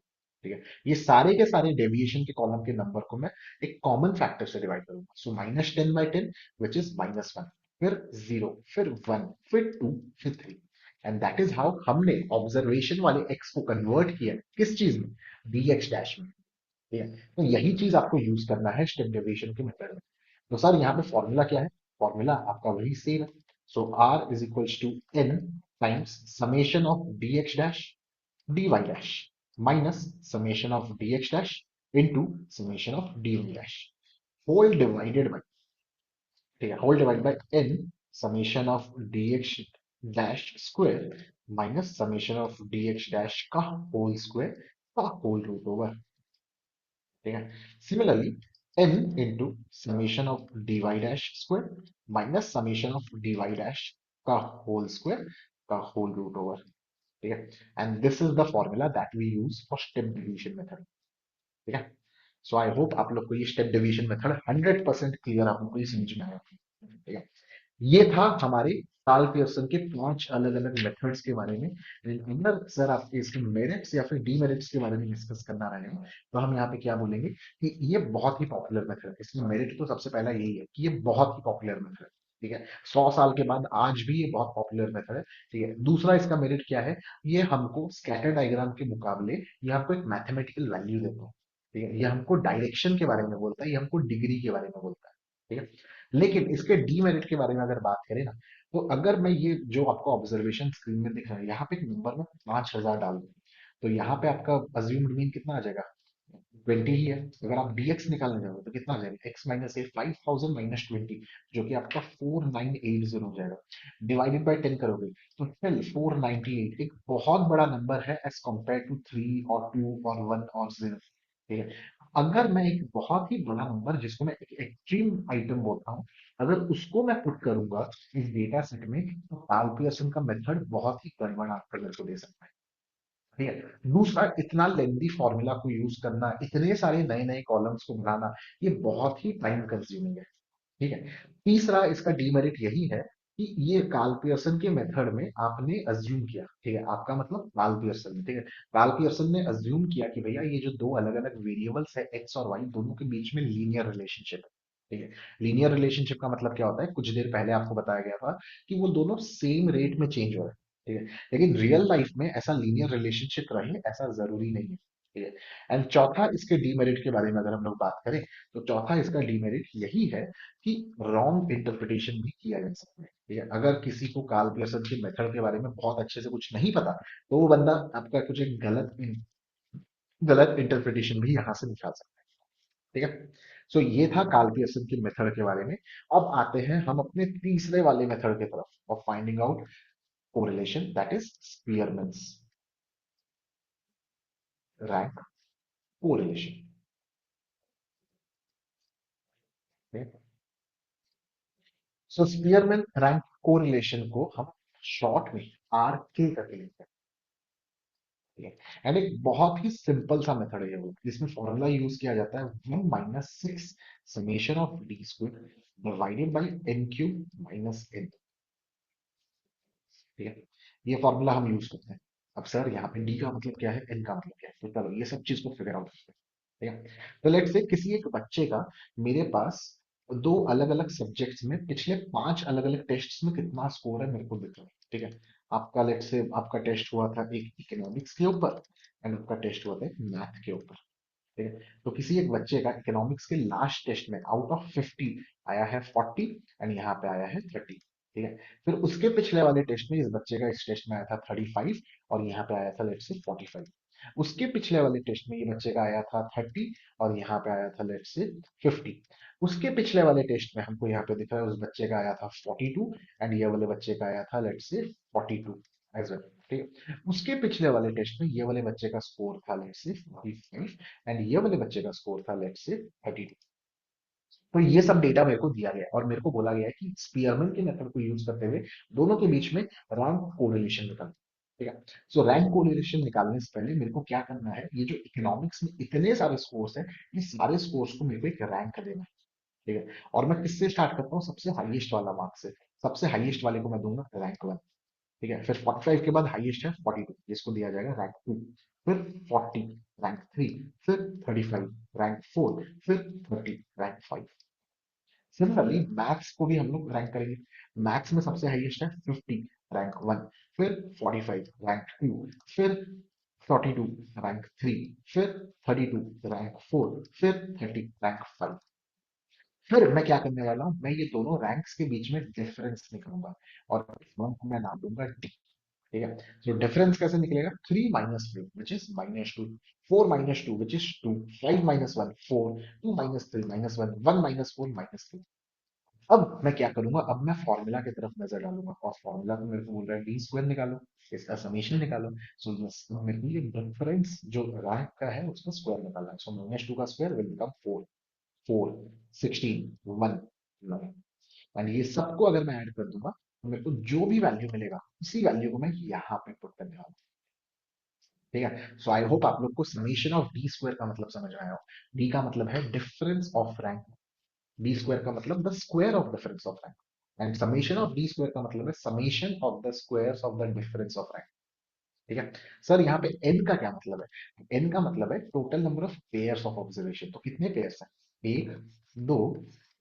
Speaker 1: ठीक है। ये सारे के सारे डेविएशन के कॉलम के नंबर को मैं एक कॉमन फैक्टर से डिवाइड करूंगा। सो -10/10 विच इज -1, फिर 0, फिर 1, फिर 2, फिर 3। एंड दैट इज हाउ हमने ऑब्जर्वेशन वाले x को कन्वर्ट किया किस चीज में? dx डैश में। ठीक है। तो यही चीज आपको यूज करना है स्टेप डेविएशन के मेथड में। तो सर यहाँ पे फॉर्मूला क्या है? फॉर्मूला आपका वही सेम है। So r is equals to n times summation of dx dash dy dash minus summation of dx dash into summation of dy dash whole divided by, ठीक है, whole divided by n summation of dx dash square minus summation of dx dash का whole square का whole root over। ठीक है। Similarly n into summation of dy dash square minus summation of dy dash का whole square का whole root over। ठीक है। And this is the formula that we use for step division method. ठीक है। So I hope आप लोग को ये स्टेप डिवीजन मेथड 100% क्लियर आप लोग को ये समझ में आया। ठीक है। ये था हमारे कार्ल पियर्सन के 5 अलग अलग मेथड्स के बारे में। अगर सर आपके इसके मेरिट्स या फिर डीमेरिट्स के बारे में डिस्कस करना रहे हो, तो हम यहाँ पे क्या बोलेंगे कि ये बहुत ही पॉपुलर मेथड है। इसमें मेरिट तो सबसे पहला यही है कि ये बहुत ही पॉपुलर मेथड है। ठीक है। 100 साल के बाद आज भी ये बहुत पॉपुलर मेथड है। ठीक है। दूसरा इसका मेरिट क्या है? ये हमको स्कैटर डायग्राम के मुकाबले ये हमको एक मैथमेटिकल वैल्यू देता है। ठीक है। ये हमको डायरेक्शन के बारे में बोलता है, ये हमको डिग्री के बारे में बोलता है। ठीक है। लेकिन इसके डीमेरिट के बारे में अगर बात करें ना, तो अगर मैं ये जो आपको ऑब्जर्वेशन स्क्रीन में दिख रहा है, यहाँ पे एक नंबर में 5,000 डाल दूं, तो यहाँ पे आपका अज्यूम्ड मीन कितना आ जाएगा? 20 ही है। अगर आप dx निकालने जाओगे तो कितना आ जाएगा? x माइनस ए 5000 माइनस 20, जो कि आपका 4980 हो जाएगा। डिवाइडेड बाय 10 करोगे तो स्टिल 498 एक बहुत बड़ा नंबर है एज कंपेयर टू 3 और 2 और 1 और 0। ठीक है। अगर मैं एक बहुत ही बड़ा नंबर जिसको मैं एक एक्सट्रीम आइटम बोलता हूँ, अगर उसको मैं पुट करूंगा इस डेटा सेट में, तो पाल पियर्सन का मेथड बहुत ही गड़बड़ आंसर मेरे को दे सकता है। ठीक है। दूसरा, इतना लेंदी फॉर्मूला को यूज करना, इतने सारे नए नए कॉलम्स को बनाना, ये बहुत ही टाइम कंज्यूमिंग है। ठीक है। तीसरा इसका डीमेरिट यही है कि ये कार्ल पियर्सन के मेथड में आपने अज्यूम किया। ठीक है। आपका मतलब कार्ल पियर्सन ने, ठीक है, कार्ल पियर्सन ने अज्यूम किया कि भैया ये जो दो अलग अलग वेरिएबल्स है एक्स और वाई, दोनों के बीच में लीनियर रिलेशनशिप है। ठीक है। लीनियर रिलेशनशिप का मतलब क्या होता है? कुछ देर पहले आपको बताया गया था कि वो दोनों सेम रेट में चेंज हो रहे हैं। ठीक है। लेकिन रियल लाइफ में ऐसा लीनियर रिलेशनशिप रहे ऐसा जरूरी नहीं है। ठीक है। एंड चौथा इसके डीमेरिट के बारे में अगर हम लोग बात करें, तो चौथा इसका डीमेरिट यही है कि रॉन्ग इंटरप्रिटेशन भी किया जा सकता है। ठीक है। अगर किसी को कार्ल पियर्सन के मेथड के बारे में बहुत अच्छे से कुछ नहीं पता, तो वो बंदा आपका कुछ एक गलत इंटरप्रिटेशन भी यहां से निकाल सकता है। ठीक है। सो ये था कार्ल पियर्सन के मेथड के बारे में। अब आते हैं हम अपने तीसरे वाले मेथड की तरफ of finding out correlation, that is स्पीयरमैन्स rank correlation. So Spearman rank correlation को हम शॉर्ट में आर के करके लिखते हैं। ठीक है। एंड एक बहुत ही सिंपल सा मेथड है वो, जिसमें फॉर्मूला यूज किया जाता है 1 - 6 summation of d square divided by n cube minus n. ठीक है, ये फॉर्मूला हम यूज करते हैं। अब सर यहाँ पे डी का मतलब क्या है, एन का मतलब क्या है, तो चलो ये सब चीज को फिगर आउट करते हैं। ठीक है, तो लेट्स से किसी एक बच्चे का मेरे पास दो अलग अलग सब्जेक्ट्स में पिछले 5 अलग अलग टेस्ट्स में कितना स्कोर है मेरे को दिख रहा है। ठीक है, आपका लेट्स से आपका टेस्ट हुआ था एक इकोनॉमिक्स के ऊपर एंड आपका टेस्ट हुआ था मैथ के ऊपर। ठीक है, तो किसी एक बच्चे का इकोनॉमिक्स के लास्ट टेस्ट में आउट ऑफ 50 आया है 40 एंड यहाँ पे आया है 30। ठीक है, फिर उसके पिछले वाले टेस्ट में इस बच्चे का इस टेस्ट में आया था 35 और यहाँ पे आया था लेट्स से 45। उसके पिछले वाले टेस्ट में ये बच्चे का आया था 30 और यहाँ पे आया था लेट्स से 50। उसके पिछले वाले टेस्ट में हमको यहाँ पे दिख रहा है उस बच्चे का आया था 42 एंड ये वाले बच्चे का आया था लेट्स से 42 एज वेल। ठीक है, उसके पिछले वाले टेस्ट में ये वाले बच्चे का स्कोर था लेट्स से 45 एंड ये वाले बच्चे का स्कोर था लेट्स से 32। तो ये सब डेटा मेरे को दिया गया है और मेरे को बोला गया है कि स्पीयरमैन के मेथड को यूज करते हुए दोनों के बीच में रैंक कोरिलेशन निकालना। ठीक है, सो रैंक कोरिलेशन निकालने से पहले मेरे को क्या करना है, ये जो इकोनॉमिक्स में इतने सारे स्कोर्स हैं, ये सारे स्कोर्स को मेरे को एक रैंक देना है। ठीक है, और मैं किससे स्टार्ट करता हूँ, सबसे हाईएस्ट वाला मार्क्स से। सबसे हाईएस्ट वाले को मैं दूंगा रैंक 1। ठीक है, फिर 45 के बाद हाईएस्ट है 42, जिसको दिया जाएगा रैंक 2। फिर 40 रैंक 3। फिर 35 रैंक 4। फिर 30 रैंक 5। सिमिलरली मैथ्स को भी हम लोग रैंक करेंगे। मैथ्स में सबसे हाईएस्ट है 50 रैंक 1। फिर 45 रैंक 2। फिर 42 रैंक 3। फिर 32 रैंक 4। फिर 30 रैंक 5। फिर मैं क्या करने वाला हूँ, मैं ये दोनों रैंक्स के बीच में डिफरेंस निकालूंगा और इस वन को मैं नाम दूंगा डी। ठीक है, तो डिफरेंस कैसे निकलेगा, 3 - 2 विच इज -2। 4 - 2 which is 2। 5 - 1 4। 2 - 3 - 1 1 - 4 -3। अब मैं क्या करूंगा, अब मैं फॉर्मूला की तरफ नजर डालूंगा और फॉर्मूला तो मेरे को बोल रहा है डी स्क्वायर निकालो, इसका समेशन निकालो। सो मेरे को ये डिफरेंस जो रैंक का है उसका स्क्वायर निकालना है। सो -2 का स्क्वायर विल बिकम 4। 4 16 1 9 एंड ये सबको अगर मैं ऐड कर दूंगा तो मेरे को जो भी वैल्यू मिलेगा उसी वैल्यू को मैं यहाँ पे पुट करने वाला हूँ। ठीक है, सो आई होप आप लोग को समेशन ऑफ डी स्क्वायर का मतलब समझ में आया हो। डी का मतलब है difference of rank. D square का मतलब the square of difference of rank and summation of d square का मतलब है summation of the squares of the difference of rank. ठीक है, सर यहाँ पे एन का क्या मतलब है, एन का मतलब है total number of pairs of observation. तो कितने पेयर्स हैं, एक, दो,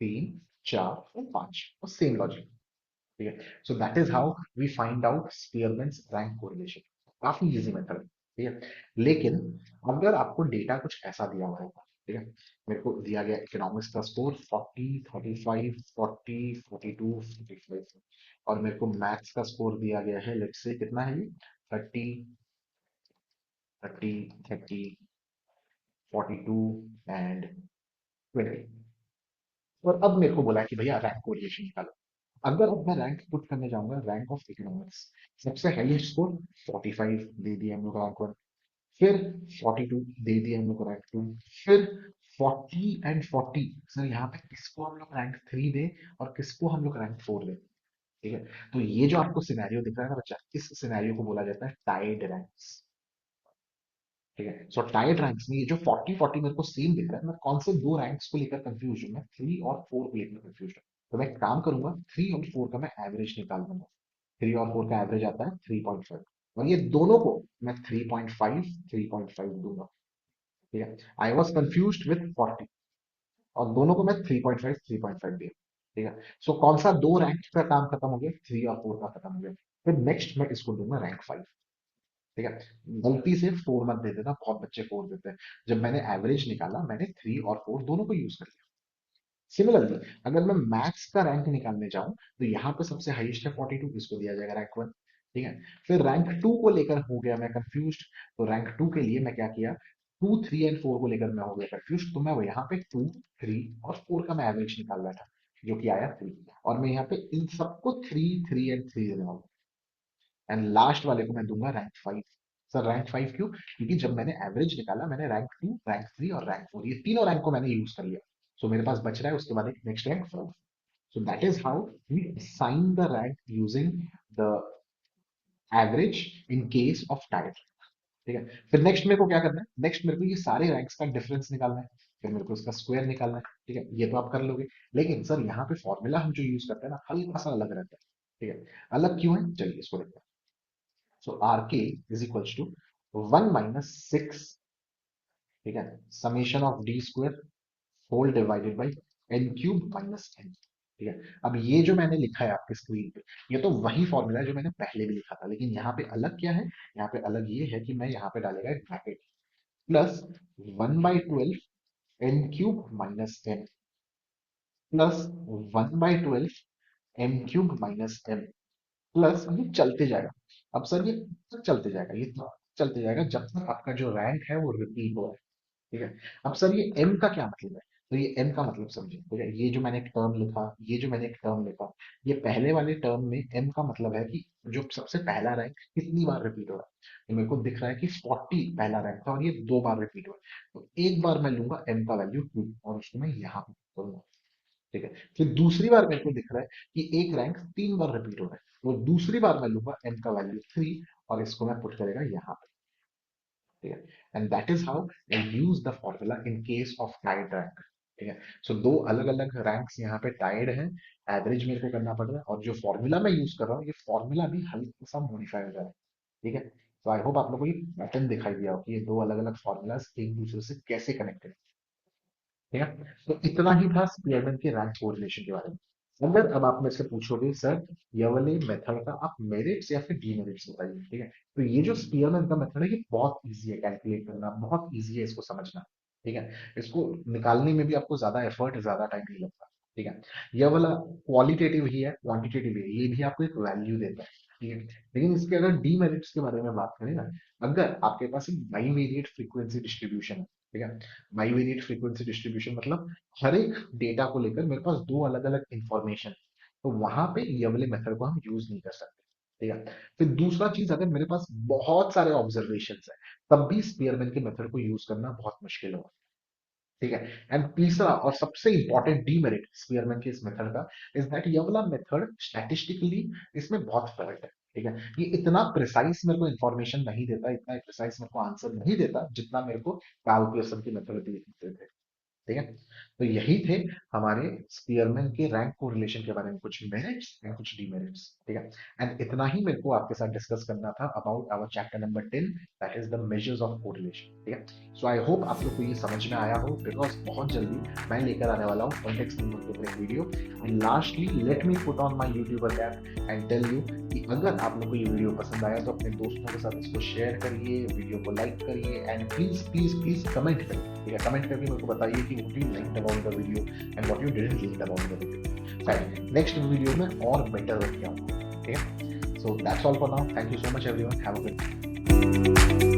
Speaker 1: तीन, चार और पांच, और सेम लॉजिक। ठीक है, so that is how we find out Spearman's rank correlation. काफी इजी मेथड है। ठीक है, लेकिन अगर आपको डेटा कुछ ऐसा दिया हुआ होगा, ठीक है, मेरे को दिया गया इकोनॉमिक्स का स्कोर 40 35 40 42 45 और मेरे को मैथ्स का स्कोर दिया गया है लेट्स से कितना है ये 30 30 30 42 एंड 20। और अब मेरे को बोला है कि भैया रैंक कोरिलेशन निकालो। अगर अब मैं रैंक पुट करने जाऊंगा, रैंक ऑफ इकोनॉमिक्स सबसे हाईएस्ट स्कोर 45 दे दिया हम लोग रैंक 1। फिर 42 दे दिया हम लोग रैंक 2। फिर 40 एंड 40, सर यहाँ पे किसको हम लोग रैंक 3 दे और किसको हम लोग रैंक 4 दे। ठीक है, तो ये जो आपको सिनेरियो दिख रहा है ना बच्चा, इस सिनेरियो को बोला जाता है टाइड रैंक्स। ठीक है, सो टाइड रैंक्स में ये जो 40 40 मेरे को सेम दिख रहा है, मैं कौन से दो रैंक्स को लेकर कंफ्यूज हूँ, मैं 3 और 4 को लेकर कंफ्यूज हूँ। तो मैं एक काम करूंगा, 3 और 4 का मैं एवरेज निकाल दूंगा। 3 और 4 का एवरेज आता है 3.5 और ये दोनों को मैं 3.5 3.5 दूंगा। ठीक है, आई वॉज कंफ्यूज विथ 40 और दोनों को मैं 3.5 3.5 दिया। ठीक है, सो कौन सा दो रैंक का काम खत्म हो गया, 3 और 4 का खत्म हो गया। फिर नेक्स्ट मैं इसको दूंगा रैंक 5। ठीक है, गलती से 4 मत दे देना, बहुत बच्चे 4 देते हैं। जब मैंने एवरेज निकाला मैंने 3 और 4 दोनों को यूज कर लिया। सिमिलरली अगर मैं मैथ्स का रैंक निकालने जाऊं तो यहाँ पे सबसे हाईएस्ट है 42, इसको दिया जाएगा रैंक 1। ठीक है, फिर रैंक 2 को लेकर हो गया मैं कंफ्यूज, तो रैंक 2 के लिए मैं क्या किया, 2 3 एंड 4 को लेकर मैं हो गया कंफ्यूज, तो मैं यहाँ पे 2 3 और 4 का मैं एवरेज निकाल रहा था जो कि आया 3। और मैं यहाँ पे इन सबको 3 3 एंड 3 देने वाला हूँ एंड लास्ट वाले को मैं दूंगा रैंक 5। सर रैंक 5 क्यों, क्योंकि जब मैंने एवरेज निकाला मैंने रैंक 2 रैंक 3 और रैंक 4 ये तीनों रैंक को मैंने यूज कर लिया। सो मेरे पास बच रहा है उसके बाद एक next rank 4। So that is how we assign the rank using the average in case of tied. ठीक है। फिर नेक्स्ट मेरे को क्या करना है, नेक्स्ट मेरे को ये सारे रैंक्स का डिफरेंस निकालना है, फिर मेरे को इसका स्क्वायर निकालना है। ठीक है, ये तो आप कर लोगे, लेकिन सर यहाँ पे फॉर्मूला हम जो यूज करते हैं ना हल्का सा अलग रहता है। ठीक है, अलग क्यों है, चलिए इसको देखते हैं। So r k is equals to 1 - 6, ठीक है, summation of d square whole divided by n cube minus n. ठीक है, अब ये जो मैंने लिखा है आपके स्क्रीन पे, ये तो वही फॉर्मूला है जो मैंने पहले भी लिखा था, लेकिन यहाँ पे अलग क्या है, यहाँ पे अलग ये है कि मैं यहाँ पे डालेगा एक bracket plus 1/12 n cube minus n plus 1/12 m cube minus m plus ये चलते जाएगा। अब सर ये कब तक चलते जाएगा, ये तब चलते जाएगा जब तक आपका जो रैंक है वो रिपीट हो। ठीक है, अब सर ये m का क्या मतलब है, तो ये m का मतलब समझिए। ठीक है, ये जो मैंने एक टर्म लिखा, ये जो मैंने एक टर्म लिखा, ये पहले वाले टर्म में m का मतलब है कि जो सबसे पहला रैंक कितनी बार रिपीट हो रहा है। तो मेरे को दिख रहा है कि 40 पहला रैंक था और ये 2 बार रिपीट हुआ है, तो एक बार मैं लूंगा m का वैल्यू 2 और उसको मैं यहाँ पे करूंगा। ठीक है, फिर दूसरी बार मेरे को दिख रहा है कि एक रैंक 3 बार रिपीट हो रहा है, तो दूसरी बार मैं लूंगा m का वैल्यू 3 और इसको मैं पुट करेगा यहाँ पे। ठीक है, and that is how I use the formula in case of tied rank. ठीक है, सो दो अलग अलग रैंक्स यहाँ पे टाइड हैं, एवरेज मेरे को करना पड़ रहा है, और जो फॉर्मूला मैं यूज कर रहा हूँ ये फॉर्मूला भी हल्का सा मॉडिफाई हो जा रहा है। ठीक है, तो आई होप आप लोगों को ये पैटर्न दिखाई दिया हो कि ये दो अलग अलग फॉर्मूलाज एक दूसरे से कैसे कनेक्टेड। ठीक है, तो इतना ही था स्पीयरमैन के रैंक कोरिलेशन के बारे में। अगर अब आप मेरे से पूछोगे सर ये वाले मेथड का आप मेरिट्स या फिर डीमेरिट्स बताइए, ठीक है, तो ये जो स्पीयरमैन का मेथड है ये बहुत इजी है कैलकुलेट करना, बहुत इजी है इसको समझना। ठीक है, इसको निकालने में भी आपको ज्यादा एफर्ट ज्यादा टाइम नहीं लगता। ठीक है, यह वाला क्वालिटेटिव ही है क्वांटिटेटिव ही है, ये भी आपको एक वैल्यू देता है। ठीक है, लेकिन इसके अगर डीमेरिट्स के बारे में बात करें ना, अगर आपके पास एक बाइवेरिएट फ्रीक्वेंसी डिस्ट्रीब्यूशन है, ठीक है, बाइवेरिएट फ्रीक्वेंसी डिस्ट्रीब्यूशन मतलब हर एक डेटा को लेकर मेरे पास दो अलग अलग इंफॉर्मेशन, तो वहां पे ये वाले मेथड को हम यूज नहीं कर सकते। ठीक है, फिर दूसरा चीज, अगर मेरे पास बहुत सारे ऑब्जर्वेशन है तब भी स्पीयरमैन के मेथड को यूज करना बहुत मुश्किल होगा। ठीक है, एंड तीसरा और सबसे इंपॉर्टेंट डीमेरिट स्पीयरमैन के इस मेथड का इज दैट ये वाला मेथड स्टैटिस्टिकली इसमें बहुत फर्क है। ठीक है, ये इतना प्रिसाइज मेरे को इंफॉर्मेशन नहीं देता, इतना प्रिसाइज मेरे को आंसर नहीं देता जितना मेरे को कैलकुलेशन की मेथड देते थे। ठीक है, तो यही थे हमारे स्पीयरमैन के रैंक कोरिलेशन के बारे में कुछ मेरिट्स एंड कुछ डीमेरिट्स। ठीक है, एंड इतना ही मेरे को आपके साथ डिस्कस करना था about our chapter number 10, that is the measures of correlation. ठीक है, सो आई होप आप लोग को ये समझ में आया हो, बिकॉज बहुत जल्दी मैं लेकर आने वाला हूँ कॉन्टेक्स्ट नंबर के ऊपर एक video. And lastly let me put on my YouTuber cap and tell you कि अगर आप लोग को ये वीडियो पसंद आया तो अपने दोस्तों के साथ इसको शेयर करिए, वीडियो को लाइक करिए and please please please comment करिए। ठीक है, कमेंट करके मेरे को बताइए कि what you liked about the video and what you didn't like about the video. Fine, next video में और बेटर करके आऊंगा। ठीक है, so that's all for now, thank you so much everyone, have a good day.